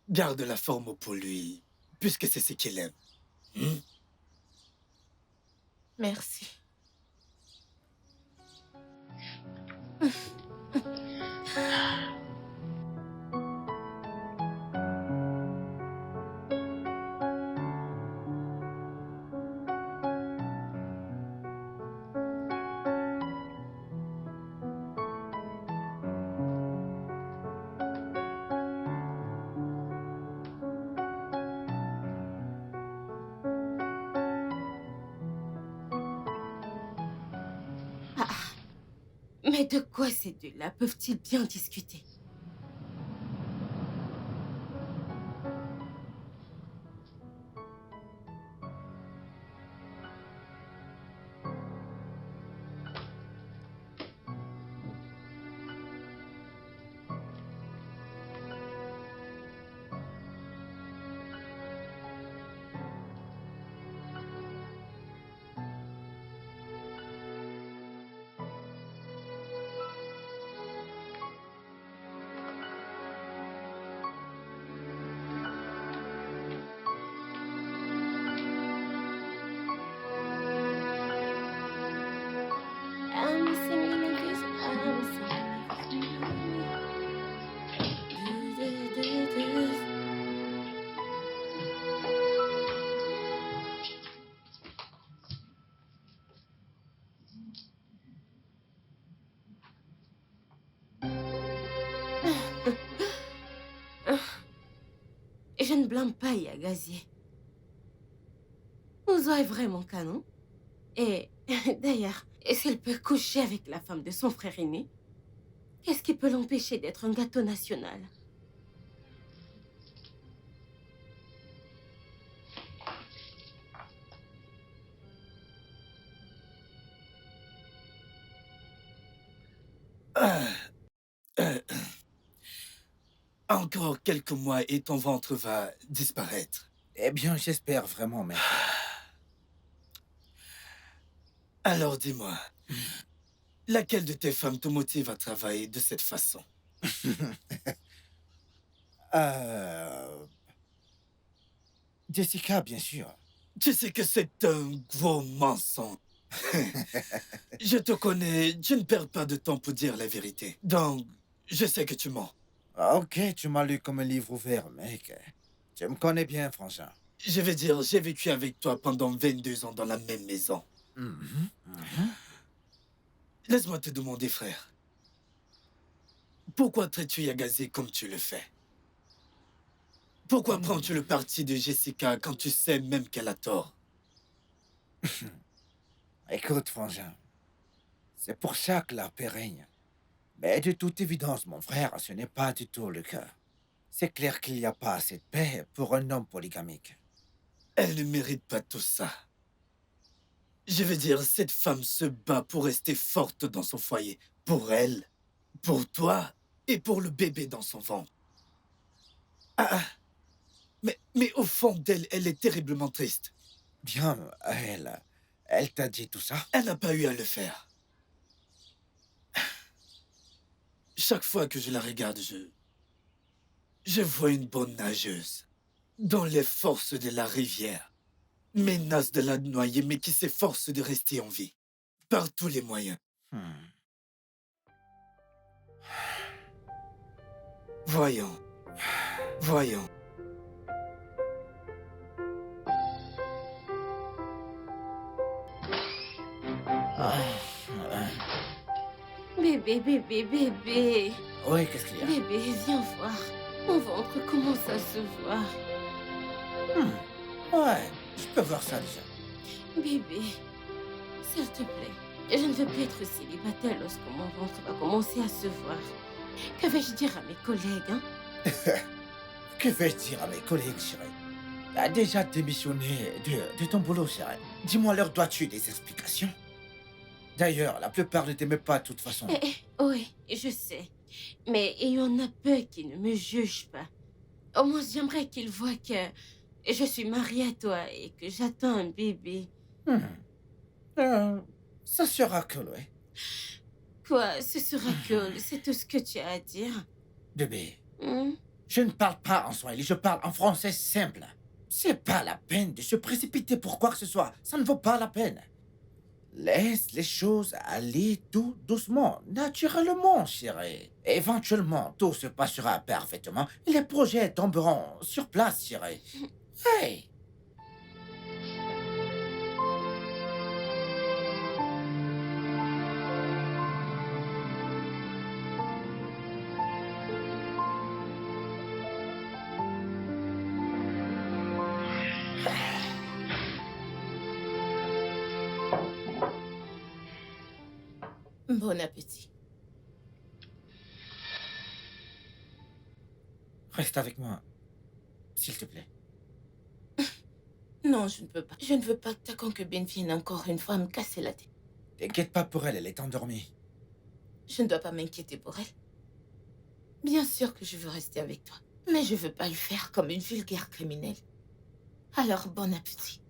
Garde la forme pour lui, puisque c'est ce qu'il aime. Hmm?
Merci.
Mais de quoi ces deux-là peuvent-ils bien discuter? I'm singing this, I'm singing this. Je ne blâme pas Yagazier. Ouzo est vraiment canon. Et d'ailleurs, s'il peut coucher avec la femme de son frère aîné, qu'est-ce qui peut l'empêcher d'être un gâteau national?
Encore quelques mois et ton ventre va disparaître.
Eh bien, j'espère vraiment, mais...
Alors dis-moi, laquelle de tes femmes te motive à travailler de cette façon?
Jessica, bien sûr.
Tu sais que c'est un gros mensonge. Je te connais, tu ne perds pas de temps pour dire la vérité. Donc, je sais que tu mens.
Ok, tu m'as lu comme un livre ouvert, mec. Tu me connais bien, Frangin.
Je veux dire, j'ai vécu avec toi pendant 22 ans dans la même maison.
Mhm, mhm.
Laisse-moi te demander, frère. Pourquoi traites-tu Yagazé comme tu le fais? Pourquoi prends-tu le parti de Jessica quand tu sais même qu'elle a tort?
Écoute, frangin, c'est pour ça que la paix règne. Mais de toute évidence, mon frère, ce n'est pas du tout le cas. C'est clair qu'il n'y a pas assez de paix pour un homme polygamique.
Elle ne mérite pas tout ça. Je veux dire, cette femme se bat pour rester forte dans son foyer. Pour elle, pour toi et pour le bébé dans son ventre. Ah, mais au fond d'elle, elle est terriblement triste.
Bien, elle t'a dit tout ça?
Elle n'a pas eu à le faire. Chaque fois que je la regarde, je vois une bonne nageuse. Dans les forces de la rivière. Menace de la noyer, mais qui s'efforce de rester en vie. Par tous les moyens. Voyons. Voyons.
Bébé, bébé, bébé.
Oui, qu'est-ce qu'il y a?
Bébé, viens voir. Mon ventre commence à se voir.
Ouais, je peux voir ça déjà.
Bébé, s'il te plaît, je ne veux plus être célibataire lorsque mon ventre va commencer à se voir. Que vais-je dire à mes collègues, hein?
Que vais-je dire à mes collègues, chérie? T'as déjà démissionné de ton boulot, chérie. Dis-moi, leur dois-tu des explications? D'ailleurs, la plupart ne t'aimaient pas de toute façon.
Oui, je sais. Mais il y en a peu qui ne me jugent pas. Au moins, j'aimerais qu'ils voient que je suis mariée à toi et que j'attends un bébé.
Ça sera cool, ouais.
Quoi, ce sera cool, c'est tout ce que tu as à dire.
Bébé,
Hmm?
je ne parle pas en swahili, je parle en français simple. C'est pas la peine de se précipiter pour quoi que ce soit. Ça ne vaut pas la peine. Laisse les choses aller tout doucement, naturellement, chérie. Éventuellement, tout se passera parfaitement et les projets tomberont sur place, chérie. Hey!
Bon appétit.
Reste avec moi, s'il te plaît.
Non, je ne peux pas. Je ne veux pas que ta concubine vienne encore une fois me casser la tête.
T'inquiète pas pour elle, elle est endormie.
Je ne dois pas m'inquiéter pour elle. Bien sûr que je veux rester avec toi, mais je veux pas le faire comme une vulgaire criminelle. Alors, bon appétit.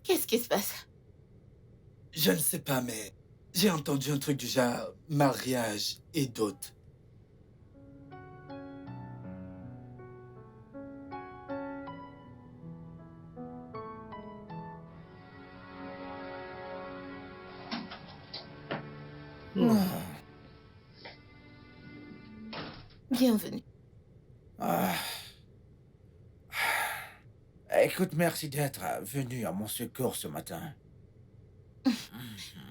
Qu'est-ce qui se passe?
Je ne sais pas, mais j'ai entendu un truc du genre mariage et dot.
Ah,
Bienvenue.
ah. Écoute, merci d'être venu à mon secours ce matin.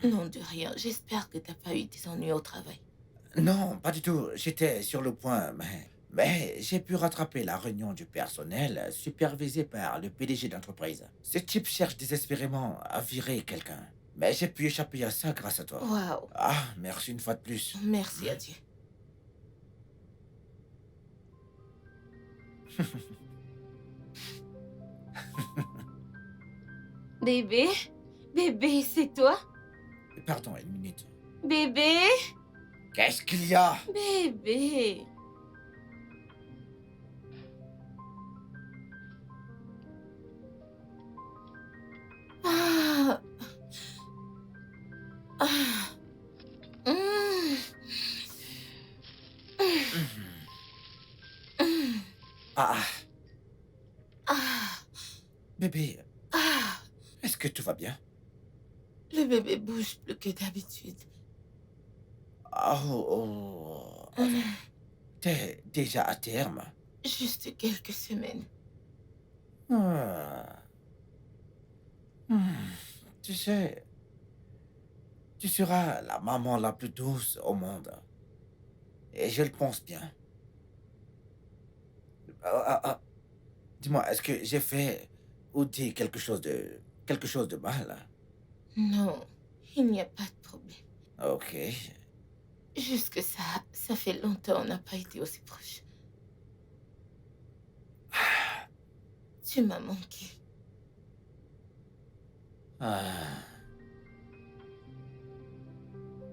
Non, de rien. J'espère que t'as pas eu des ennuis au travail.
Non, pas du tout. J'étais sur le point, mais j'ai pu rattraper la réunion du personnel supervisée par le PDG d'entreprise. Ce type cherche désespérément à virer quelqu'un. Mais j'ai pu échapper à ça grâce à toi.
Waouh.
Ah, merci une fois de plus.
Merci à Dieu.
Bébé? Bébé, c'est toi?
Pardon, une minute.
Bébé?
Qu'est-ce qu'il y a?
Bébé?
Ah. Ah. Mm. Mm.
Ah,
Ah.
bébé,
Ah.
est-ce que tout va bien?
Le bébé bouge plus que d'habitude.
Oh,
Mm.
t'es déjà à terme?
Juste quelques semaines.
Ah. Hmm. Tu sais, tu seras la maman la plus douce au monde. Et je le pense bien. Dis-moi, est-ce que j'ai fait ou dit quelque chose de mal?
Non, il n'y a pas de problème.
Ok.
Juste que ça fait longtemps on n'a pas été aussi proches. Tu m'as manqué.
Ah.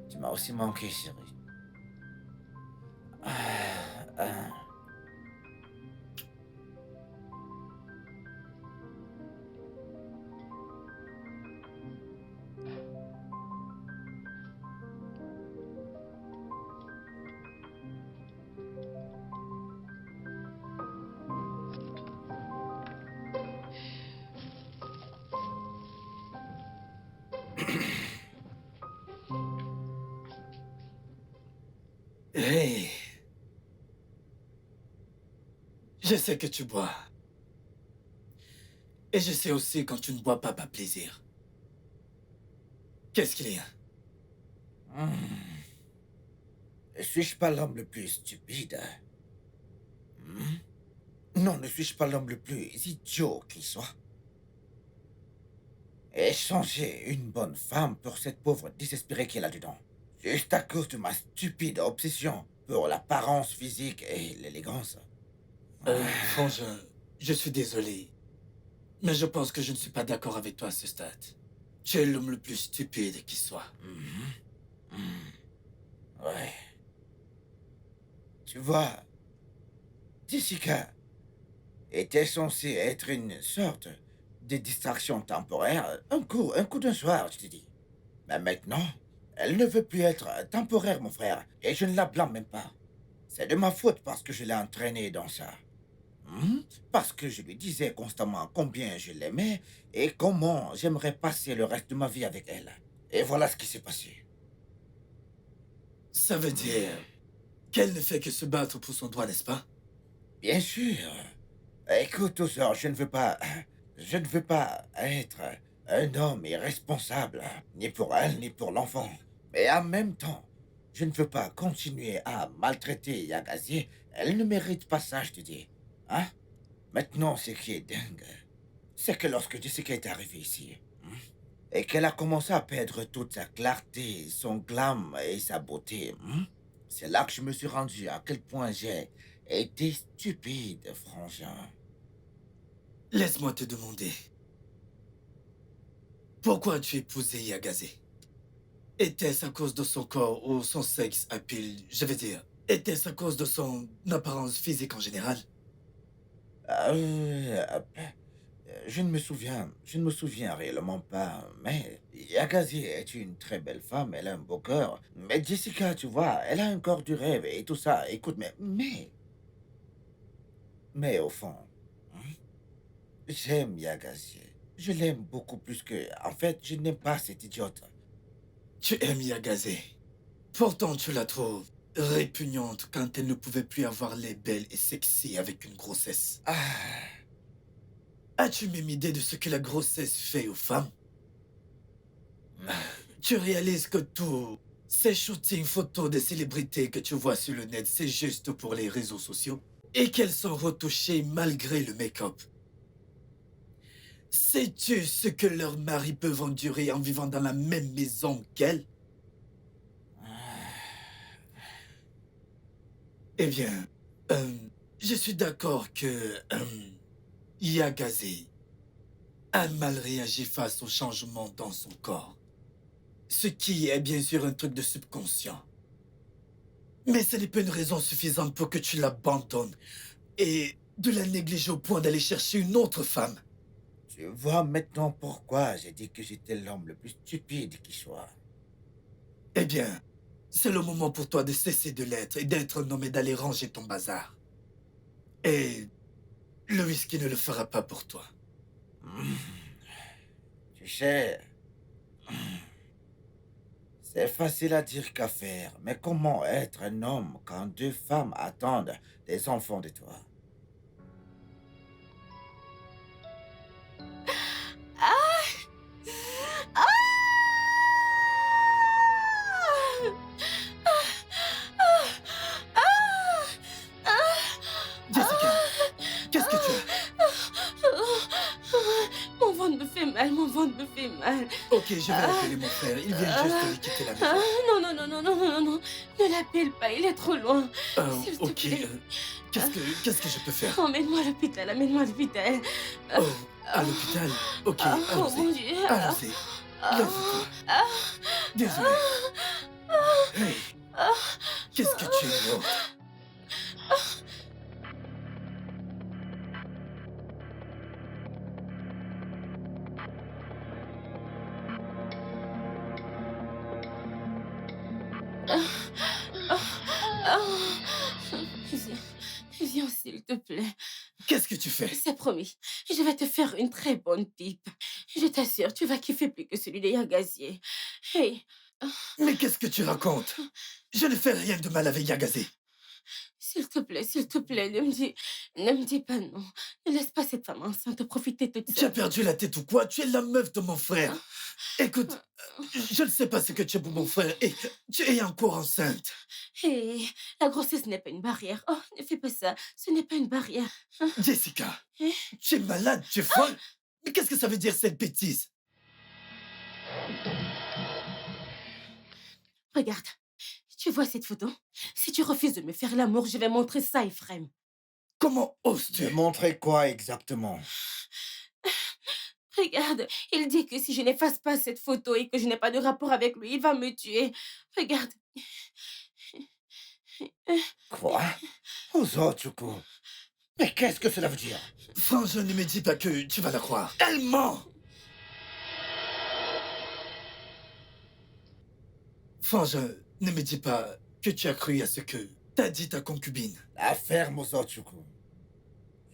Tu m'as aussi manqué, chérie. Ah, ah.
Hey, je sais que tu bois. Et je sais aussi quand tu ne bois pas par plaisir. Qu'est-ce qu'il y a?
Hmm. Suis-je pas l'homme le plus stupide? Hmm? Non, ne suis-je pas l'homme le plus idiot qu'il soit? Échanger une bonne femme pour cette pauvre désespérée qui est là-dedans. Juste à cause de ma stupide obsession pour l'apparence physique et l'élégance.
Frangin, je suis désolé. Mais je pense que je ne suis pas d'accord avec toi à ce stade. Tu es l'homme le plus stupide qui soit.
Mhm. Mhm. Ouais. Tu vois, Jessica était censée être une sorte de distraction temporaire. Un coup d'un soir, je te dis. Mais maintenant, elle ne veut plus être temporaire, mon frère. Et je ne la blâme même pas. C'est de ma faute parce que je l'ai entraînée dans ça. Parce que je lui disais constamment combien je l'aimais et comment j'aimerais passer le reste de ma vie avec elle. Et voilà ce qui s'est passé.
Ça veut dire qu'elle ne fait que se battre pour son droit, n'est-ce pas?
Bien sûr. Écoute, Ossor, je ne veux pas être un homme irresponsable, ni pour elle, ni pour l'enfant. Mais en même temps, je ne veux pas continuer à maltraiter Yagazi. Elle ne mérite pas ça, je te dis. Hein? Maintenant, ce qui est dingue, c'est que lorsque Jessica est arrivée ici, et qu'elle a commencé à perdre toute sa clarté, son glam et sa beauté, c'est là que je me suis rendu à quel point j'ai été stupide, frangin.
Laisse-moi te demander. Pourquoi tu épousais Yagase? Était-ce à cause de son corps ou son sexe à pile, je veux dire? Était-ce à cause de son apparence physique en général?
Euh, je ne me souviens réellement pas, mais Yagazi est une très belle femme, elle a un beau cœur. Mais Jessica, tu vois, elle a un corps du rêve et tout ça. Écoute, mais au fond, hein, j'aime Yagazi. Je l'aime beaucoup plus que... En fait, je n'aime pas cette idiote.
Tu aimes Yagase. Pourtant, tu la trouves répugnante quand elle ne pouvait plus avoir les belles et sexy avec une grossesse.
Ah,
As-tu même idée de ce que la grossesse fait aux femmes? Tu réalises que tous ces shootings photos des célébrités que tu vois sur le net, c'est juste pour les réseaux sociaux? Et qu'elles sont retouchées malgré le make-up. Sais-tu ce que leurs maris peuvent endurer en vivant dans la même maison qu'elles? Eh bien, je suis d'accord que Yagaze a mal réagi face au changement dans son corps. Ce qui est bien sûr un truc de subconscient. Mais ce n'est pas une raison suffisante pour que tu l'abandonnes et de la négliger au point d'aller chercher une autre femme.
tu vois maintenant pourquoi j'ai dit que j'étais l'homme le plus stupide qui soit.
Eh bien, c'est le moment pour toi de cesser de l'être et d'être un homme et d'aller ranger ton bazar. Et le whisky ne le fera pas pour toi.
Tu sais, c'est facile à dire qu'à faire, mais comment être un homme quand deux femmes attendent des enfants de toi?
Jessica, qu'est-ce que tu as?
Mon ventre me fait mal, mon ventre me fait mal.
Ok, je vais appeler mon frère. Il vient juste de quitter la maison.
Non, non, non, non, non, non, non. Ne l'appelle pas, il est trop loin. S'il te
Ok,
plaît.
qu'est-ce que je peux faire?
Emmène-moi à l'hôpital, amène-moi à l'hôpital.
Oh, à l'hôpital? Ok,
Oh mon
allons-y.
Dieu.
Allons-y. Lève-toi. Désolé. Hey, qu'est-ce que tu es lourde?
Viens, viens s'il te plaît.
Qu'est-ce que tu fais?
C'est promis. Je vais te faire une très bonne pipe. Je t'assure, tu vas kiffer plus que celui des gazier. Hey,
Mais qu'est-ce que tu racontes? Je ne fais rien de mal avec Yagase.
s'il te plaît, ne me dis pas non. Ne laisse pas cette femme enceinte profiter toute
Tu as
seule.
perdu la tête ou quoi? Tu es la meuf de mon frère. Écoute, je ne sais pas ce que tu es pour mon frère et tu es encore enceinte.
Hey, la grossesse n'est pas une barrière. Oh, ne fais pas ça. Ce n'est pas une barrière.
Jessica,
Hein?
tu es malade, tu es folle. Mais qu'est-ce que ça veut dire cette bêtise?
Regarde. Tu vois cette photo? Si tu refuses de me faire l'amour, je vais montrer ça à Ephraim.
Comment oses-tu?
De montrer quoi exactement?
Regarde, il dit que si je n'efface pas cette photo et que je n'ai pas de rapport avec lui, il va me tuer. Regarde.
Quoi? Ozochuku. Mais qu'est-ce que cela veut dire?
Franchement, ne me dis pas que tu vas la croire. Elle ment! Franchement, ne me dis pas que tu as cru à ce que t'as dit ta concubine.
L'affaire Mozochuku.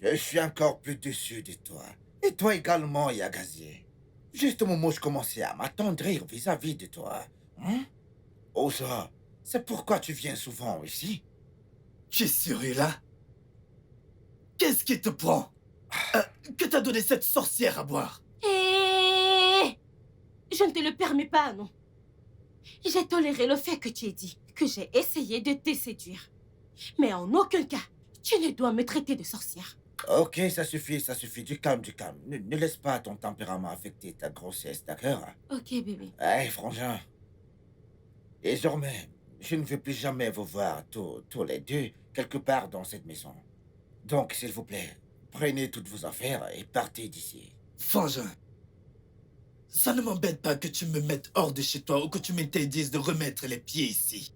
Je suis encore plus déçu de toi. Et toi également, Yagazie. Juste au moment où je commençais à m'attendrir vis-à-vis de toi. Hein? Ozo, c'est pourquoi tu viens souvent ici?
Tu es sérieux là? Qu'est-ce qui te prend? Que t'as donné cette sorcière à boire?
Hé! Je ne te le permets pas, non. J'ai toléré le fait que tu aies dit que j'ai essayé de te séduire. Mais en aucun cas, tu ne dois me traiter de sorcière.
Ok, ça suffit. Du calme, du calme. Ne laisse pas ton tempérament affecter ta grossesse, d'accord?
Ok, bébé.
Hey, frangin. Désormais, je ne veux plus jamais vous voir tous les deux quelque part dans cette maison. Donc, s'il vous plaît, prenez toutes vos affaires et partez d'ici.
Frangin, ça ne m'embête pas que tu me mettes hors de chez toi ou que tu m'interdises de remettre les pieds ici.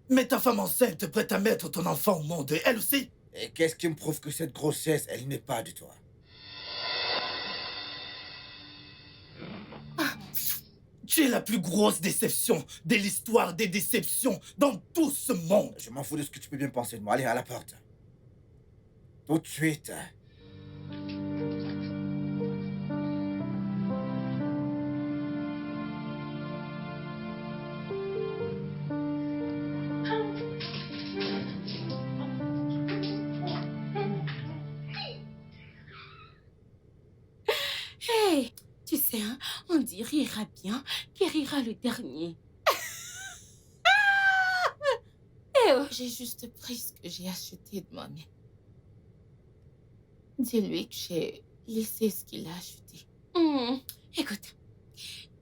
Mais ta femme enceinte prête à mettre ton enfant au monde, elle aussi?
Et qu'est-ce qui me prouve que cette grossesse, elle n'est pas de toi?
Tu es la plus grosse déception de l'histoire des déceptions dans tout ce monde.
Je m'en fous de ce que tu peux bien penser de moi. Allez, à la porte. Tout de suite.
Hey, tu sais, hein, on dit rira bien qui rira le dernier. Eh oh,
J'ai juste pris ce que j'ai acheté de moi-même. Dis-lui que j'ai laissé ce qu'il a acheté.
Écoute,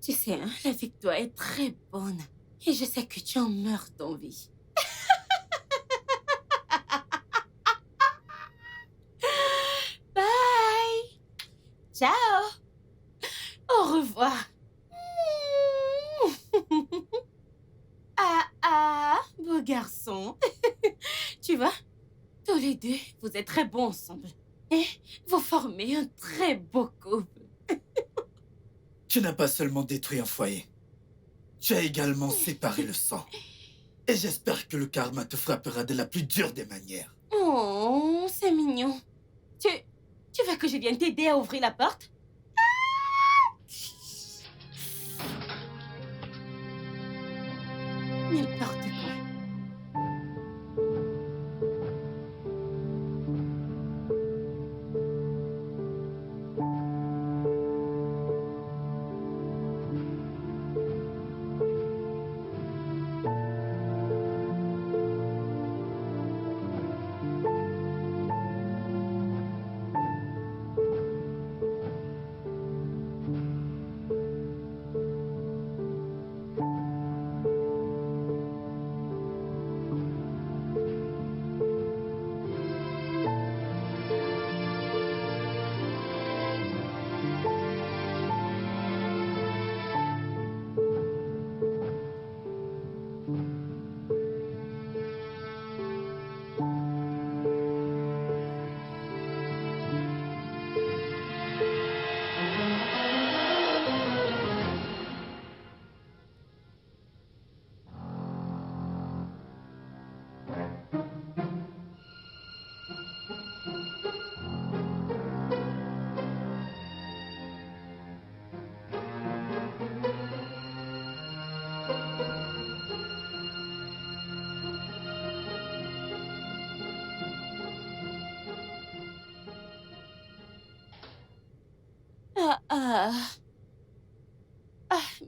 tu sais, hein, la vie de toi est très bonne. Et je sais que tu en meurs d'envie. Bye. Ciao. Au revoir. Beau garçon. Tu vois, tous les deux, vous êtes très bons ensemble. Et vous formez un très beau couple.
Tu n'as pas seulement détruit un foyer. Tu as également séparé le sang. Et j'espère que le karma te frappera de la plus dure des manières.
Oh, c'est mignon. Tu veux que je vienne t'aider à ouvrir la porte? N'importe quoi.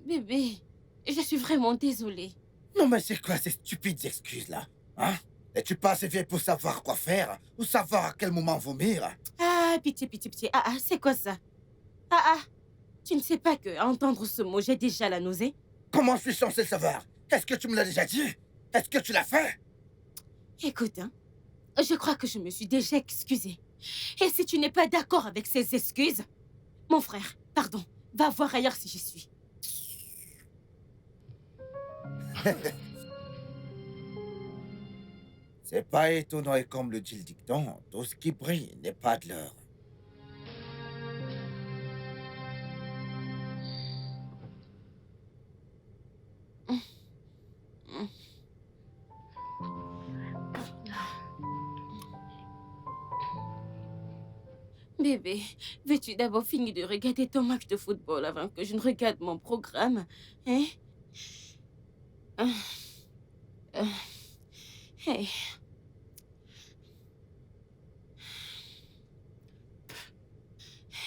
Bébé, je suis vraiment désolée.
Non, mais c'est quoi ces stupides excuses-là? Hein? Es-tu pas assez vieille pour savoir quoi faire? Ou savoir à quel moment vomir?
Pitié, pitié, pitié. C'est quoi ça? Tu ne sais pas que, à entendre ce mot, j'ai déjà la nausée?
Comment je suis censé le savoir? Est-ce que tu me l'as déjà dit? Est-ce que tu l'as fait?
Écoute, hein, je crois que je me suis déjà excusée. Et si tu n'es pas d'accord avec ces excuses, mon frère, pardon, va voir ailleurs si j'y suis.
C'est pas étonnant et comme le dit le dicton, tout ce qui brille n'est pas de l'or.
Bébé, veux-tu d'abord finir de regarder ton match de football avant que je ne regarde mon programme? Hein? Hey.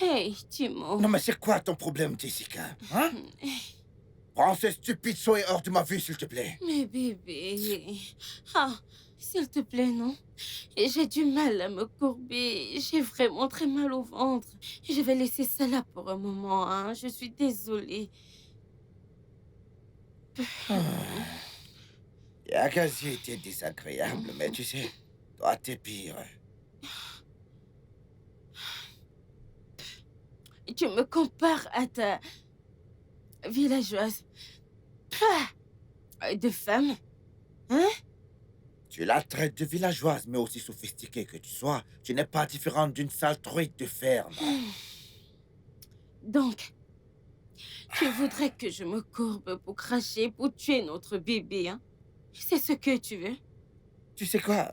Hey, Timo.
Non, mais c'est quoi ton problème, Jessica? Hein? Prends ces stupides souhaits hors de ma vue, s'il te plaît.
Mais bébé... s'il te plaît, non. J'ai du mal à me courber. J'ai vraiment très mal au ventre. Je vais laisser ça là pour un moment, hein. Je suis désolée.
Yakazi était désagréable, mais tu sais, toi, t'es pire.
Tu me compares à ta villageoise. De femme, hein?
Tu la traites de villageoise, mais aussi sophistiquée que tu sois, tu n'es pas différente d'une sale truite de ferme.
Donc, Tu voudrais que je me courbe pour cracher, pour tuer notre bébé, hein? C'est ce que tu veux?
Tu sais quoi?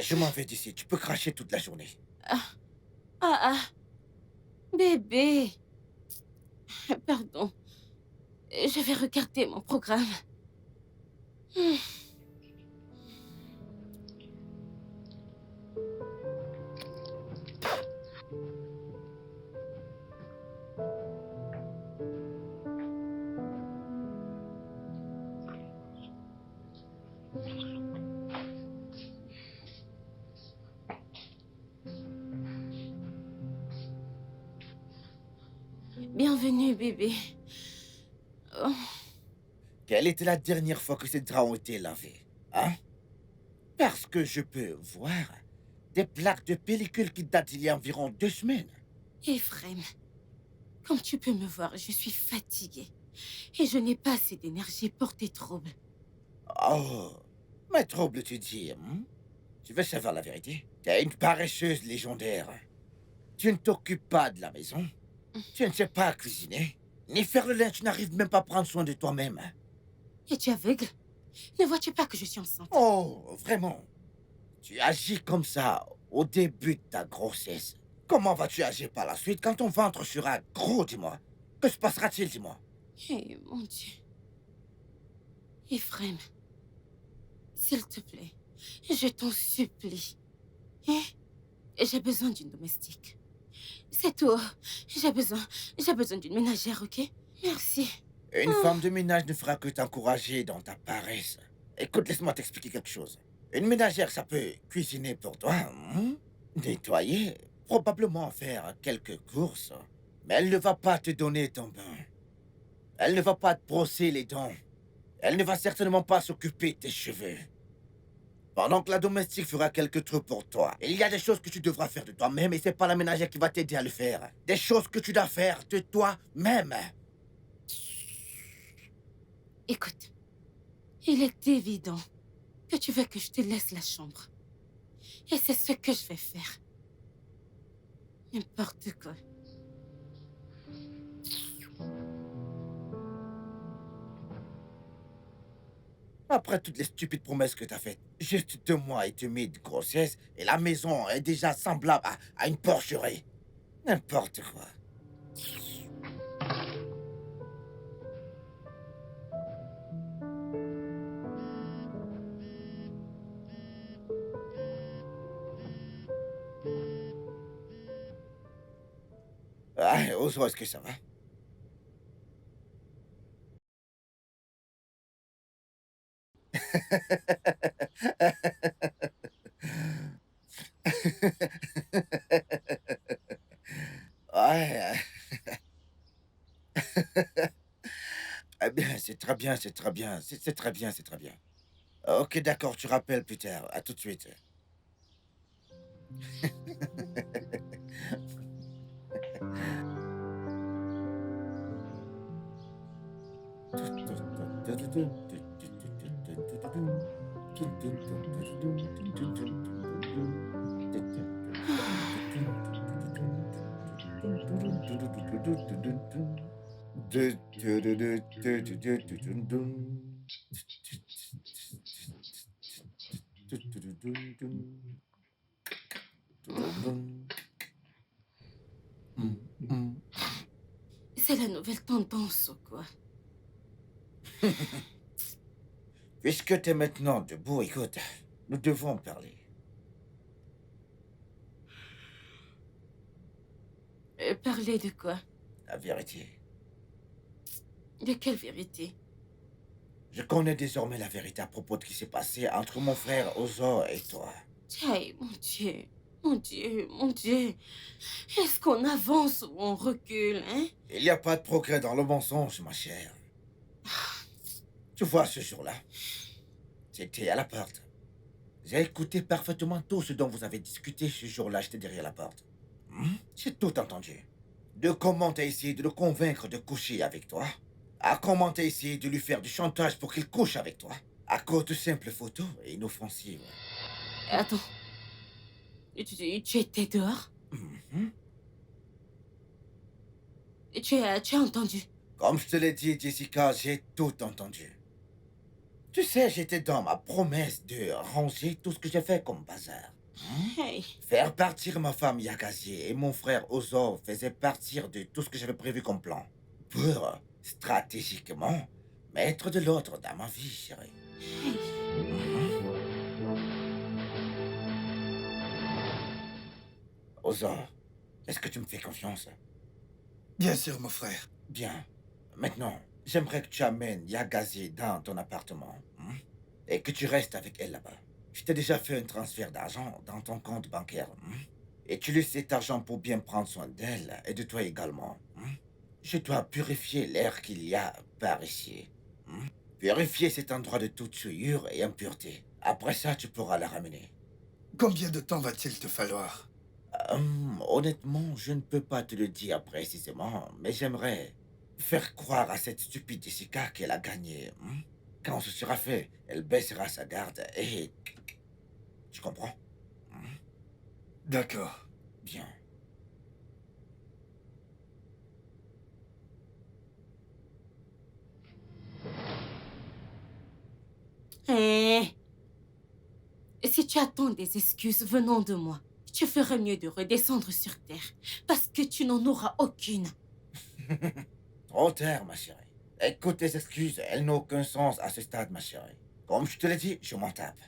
Je m'en vais d'ici. Tu peux cracher toute la journée.
Ah, ah, bébé. Pardon. Je vais regarder mon programme. Bienvenue, bébé. Oh,
Quelle était la dernière fois que ces draps ont été lavés? Hein? Parce que je peux voir des plaques de pellicule qui datent d'il y a environ 2 semaines.
Ephraim, comme tu peux me voir, je suis fatiguée. Et je n'ai pas assez d'énergie pour tes troubles.
Oh, mais trouble, tu dis, hein? Tu veux savoir la vérité? T'es une paresseuse légendaire. Tu ne t'occupes pas de la maison. Tu ne sais pas cuisiner. Ni faire le linge, tu n'arrives même pas à prendre soin de toi-même.
Es-tu aveugle? Ne vois-tu pas que je suis enceinte?
Oh, vraiment? Tu agis comme ça au début de ta grossesse. Comment vas-tu agir par la suite quand ton ventre sera gros, dis-moi? Que se passera-t-il, dis-moi?
Eh, mon Dieu. Ephraim, s'il te plaît, je t'en supplie. Hein? J'ai besoin d'une domestique. C'est tout. J'ai besoin d'une ménagère, ok? Merci.
Une femme de ménage ne fera que t'encourager dans ta paresse. Écoute, laisse-moi t'expliquer quelque chose. Une ménagère, ça peut cuisiner pour toi, hein? Nettoyer, probablement faire quelques courses. Mais elle ne va pas te donner ton bain. Elle ne va pas te brosser les dents. Elle ne va certainement pas s'occuper de tes cheveux. Pendant que la domestique fera quelques trucs pour toi, il y a des choses que tu devras faire de toi-même et c'est pas la ménagère qui va t'aider à le faire. Des choses que tu dois faire de toi-même.
Écoute, il est évident que tu veux que je te laisse la chambre. Et c'est ce que je vais faire. N'importe quoi.
Après toutes les stupides promesses que t'as faites, juste 2 mois et demi de grossesse et la maison est déjà semblable à une porcherie. N'importe quoi. Ah, Ozo, est-ce que ça va? Ouais. Eh bien, c'est très bien, c'est très bien, c'est très bien, c'est très bien. Ok, d'accord, tu rappelles plus tard. À tout de suite.
C'est la nouvelle tendance ou quoi?
Puisque tu es maintenant debout, écoute, nous devons parler.
Parler de quoi?
La vérité.
De quelle vérité?
Je connais désormais la vérité à propos de ce qui s'est passé entre mon frère Ozo et toi.
Aïe, mon Dieu. Mon Dieu, mon Dieu. Est-ce qu'on avance ou on recule, hein?
Il n'y a pas de progrès dans le mensonge, ma chère. Tu vois, ce jour-là, j'étais à la porte. J'ai écouté parfaitement tout ce dont vous avez discuté ce jour-là, j'étais derrière la porte. J'ai tout entendu. De comment t'as essayé de le convaincre de coucher avec toi, à comment t'as essayé de lui faire du chantage pour qu'il couche avec toi, à cause de simples photos et inoffensives.
Attends. Tu étais dehors?
Mhm.
Tu as entendu?
Comme je te l'ai dit, Jessica, j'ai tout entendu. Tu sais, j'étais dans ma promesse de ranger tout ce que j'ai fait comme bazar.
Hey,
Faire partir ma femme Yagazi et mon frère Ozo faisait partir de tout ce que j'avais prévu comme plan. Pour, stratégiquement, mettre de l'ordre dans ma vie, chérie. Ozo, est-ce que tu me fais confiance?
Bien sûr, mon frère.
Bien. Maintenant, j'aimerais que tu amènes Yagazi dans ton appartement. Et que tu restes avec elle là-bas. Je t'ai déjà fait un transfert d'argent dans ton compte bancaire. Utilise cet argent pour bien prendre soin d'elle et de toi également. Je dois purifier l'air qu'il y a par ici. Purifier cet endroit de toute souillure et impureté. Après ça, tu pourras la ramener.
Combien de temps va-t-il te falloir?
Honnêtement, je ne peux pas te le dire précisément, mais j'aimerais faire croire à cette stupide Jessica qu'elle a gagné. Quand ce sera fait, elle baissera sa garde et... Tu comprends?
D'accord.
Bien.
hey. Si tu attends des excuses venant de moi, tu ferais mieux de redescendre sur Terre, parce que tu n'en auras aucune.
Trop tard, ma chérie. Écoute tes excuses, elles n'ont aucun sens à ce stade, ma chérie. Comme je te l'ai dit, je m'en tape.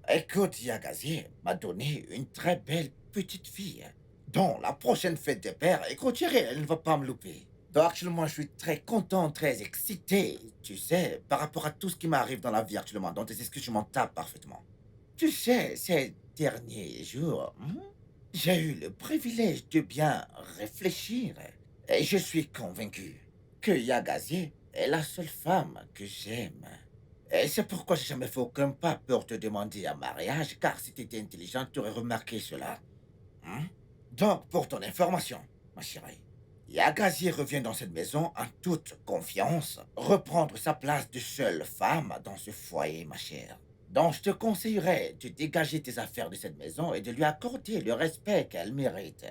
Écoute, Yagazi m'a donné une très belle petite fille, dont la prochaine fête des pères est clôturée, elle ne va pas me louper. Donc actuellement, je suis très content, très excité, tu sais, par rapport à tout ce qui m'arrive dans la vie actuellement. Donc tes excuses, je m'en tape parfaitement. Tu sais, ces derniers jours, j'ai eu le privilège de bien réfléchir. Et je suis convaincu que Yagazi est la seule femme que j'aime. Et c'est pourquoi j'ai jamais fait aucun pas pour te demander un mariage, car si tu étais intelligent, tu aurais remarqué cela. Donc, pour ton information, ma chérie, Yagazi revient dans cette maison en toute confiance, reprendre sa place de seule femme dans ce foyer, ma chère. Donc, je te conseillerais de dégager tes affaires de cette maison et de lui accorder le respect qu'elle mérite.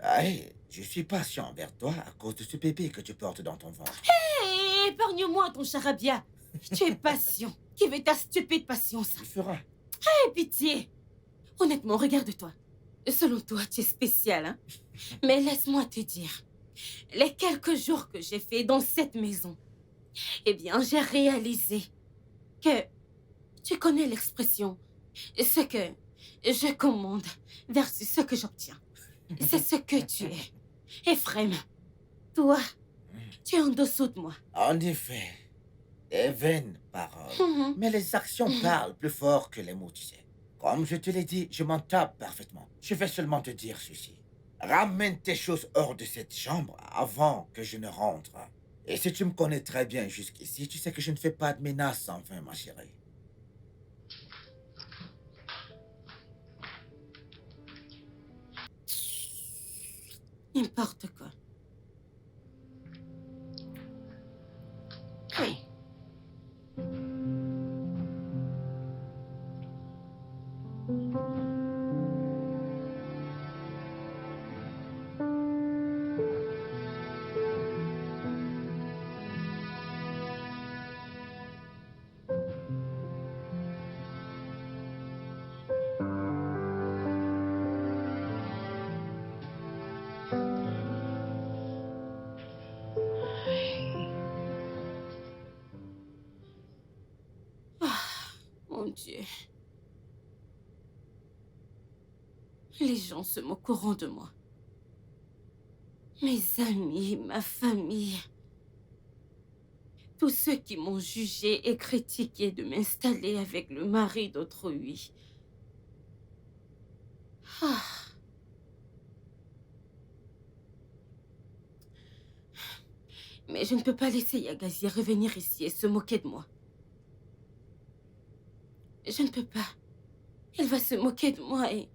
Hey, je suis patient envers toi à cause de ce bébé que tu portes dans ton ventre.
Hé, épargne-moi ton charabia. Tu es patient. Qui veut ta stupide patience?
Tu feras.
Aie pitié. Honnêtement, regarde-toi. Selon toi, tu es spécial, hein? Mais laisse-moi te dire, les quelques jours que j'ai fait dans cette maison, eh bien, j'ai réalisé que tu connais l'expression « ce que je commande versus ce que j'obtiens ». C'est ce que tu es. Ephraim, toi, tu es en dessous de moi.
En effet, des vaines paroles. Mais les actions parlent plus fort que les mots, tu sais. Comme je te l'ai dit, je m'en tape parfaitement. Je vais seulement te dire ceci. Ramène tes choses hors de cette chambre avant que je ne rentre. Et si tu me connais très bien jusqu'ici, tu sais que je ne fais pas de menaces sans fin, ma chérie.
N'importe quoi. Oui. Mon Dieu. Les gens se moqueront de moi. Mes amis, ma famille. Tous ceux qui m'ont jugé et critiqué de m'installer avec le mari d'autrui. Ah. Mais je ne peux pas laisser Yagazi revenir ici et se moquer de moi. Je ne peux pas. Il va se moquer de moi et...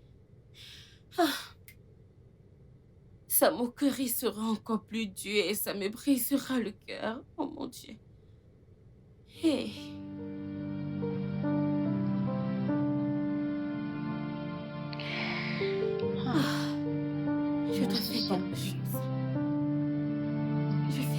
Ah. Sa moquerie sera encore plus dure et ça me brisera le cœur. Oh mon Dieu. Hey. Ah. Je dois faire quelque chose. Je fais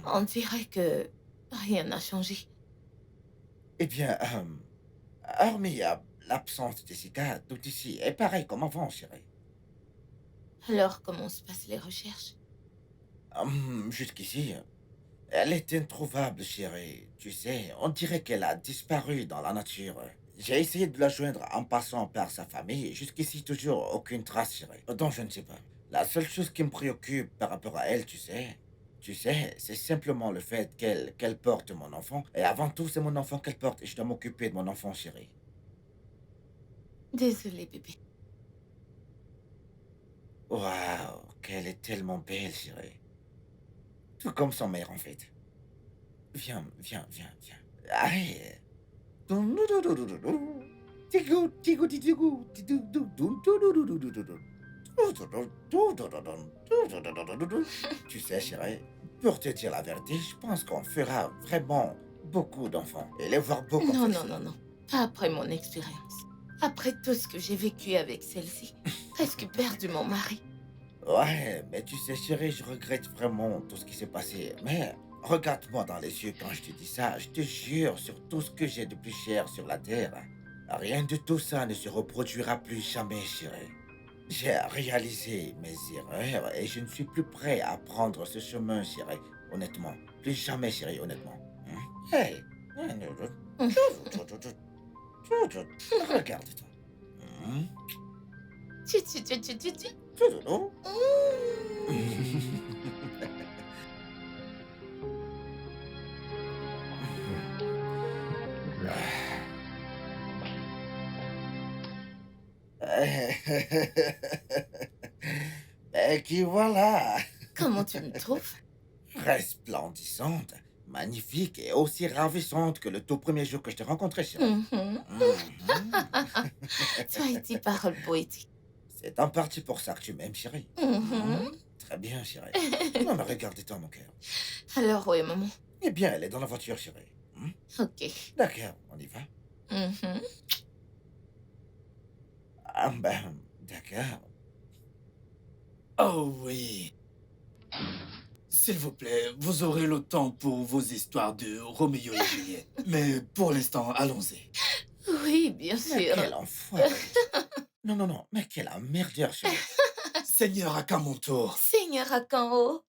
On dirait que rien n'a changé.
Eh bien, hormis l'absence de Jessica, tout ici est pareil comme avant, chérie.
Alors, comment se passent les recherches?
Jusqu'ici, elle est introuvable, chérie. Tu sais, on dirait qu'elle a disparu dans la nature. J'ai essayé de la joindre en passant par sa famille. Jusqu'ici, toujours aucune trace, chérie. Donc, je ne sais pas. La seule chose qui me préoccupe par rapport à elle, tu sais, c'est simplement le fait qu'elle porte mon enfant. Et avant tout, c'est mon enfant qu'elle porte. Et je dois m'occuper de mon enfant, chérie.
Désolée, bébé.
Waouh, qu'elle est tellement belle, chérie. Tout comme son mère, en fait. Viens, viens, viens, viens. Allez. Tigo, tigo, tigo, tu sais, chérie, pour te dire la vérité, je pense qu'on fera vraiment beaucoup d'enfants et les voir beaux comme
Non, non,
celle-ci.
non, non. Pas après mon expérience. Après tout ce que j'ai vécu avec celle-ci. Presque perdu mon mari.
Ouais, mais tu sais, chérie, je regrette vraiment tout ce qui s'est passé. Mais regarde-moi dans les yeux quand je te dis ça. Je te jure sur tout ce que j'ai de plus cher sur la terre. Rien de tout ça ne se reproduira plus jamais, chérie. J'ai réalisé mes erreurs et je ne suis plus prêt à prendre ce chemin, chérie. Honnêtement. Plus jamais, chérie, honnêtement. Hey. Regarde-toi.
Tu.
Et qui voilà,
Comment tu me trouves?
resplendissante, magnifique et aussi ravissante que le tout premier jour que je t'ai rencontré, chérie.
Mhm. Tu as été paroles poétiques.
C'est en partie pour ça que tu m'aimes, chérie.
Mhm.
Très bien, chérie. Non, mais regarde-toi, mon cœur.
Alors, oui, maman.
Eh bien, elle est dans la voiture, chérie.
Ok.
D'accord, on y va.
Mhm.
Ah ben, d'accord.
Oh oui. S'il vous plaît, vous aurez le temps pour vos histoires de Roméo et Juliette. Mais pour l'instant, allons-y.
Oui, bien
Mais
sûr.
quel enfoiré. Non, non, non, mais quel emmerdeur, chérie.
Seigneur, à quand mon tour?
Seigneur Akanro.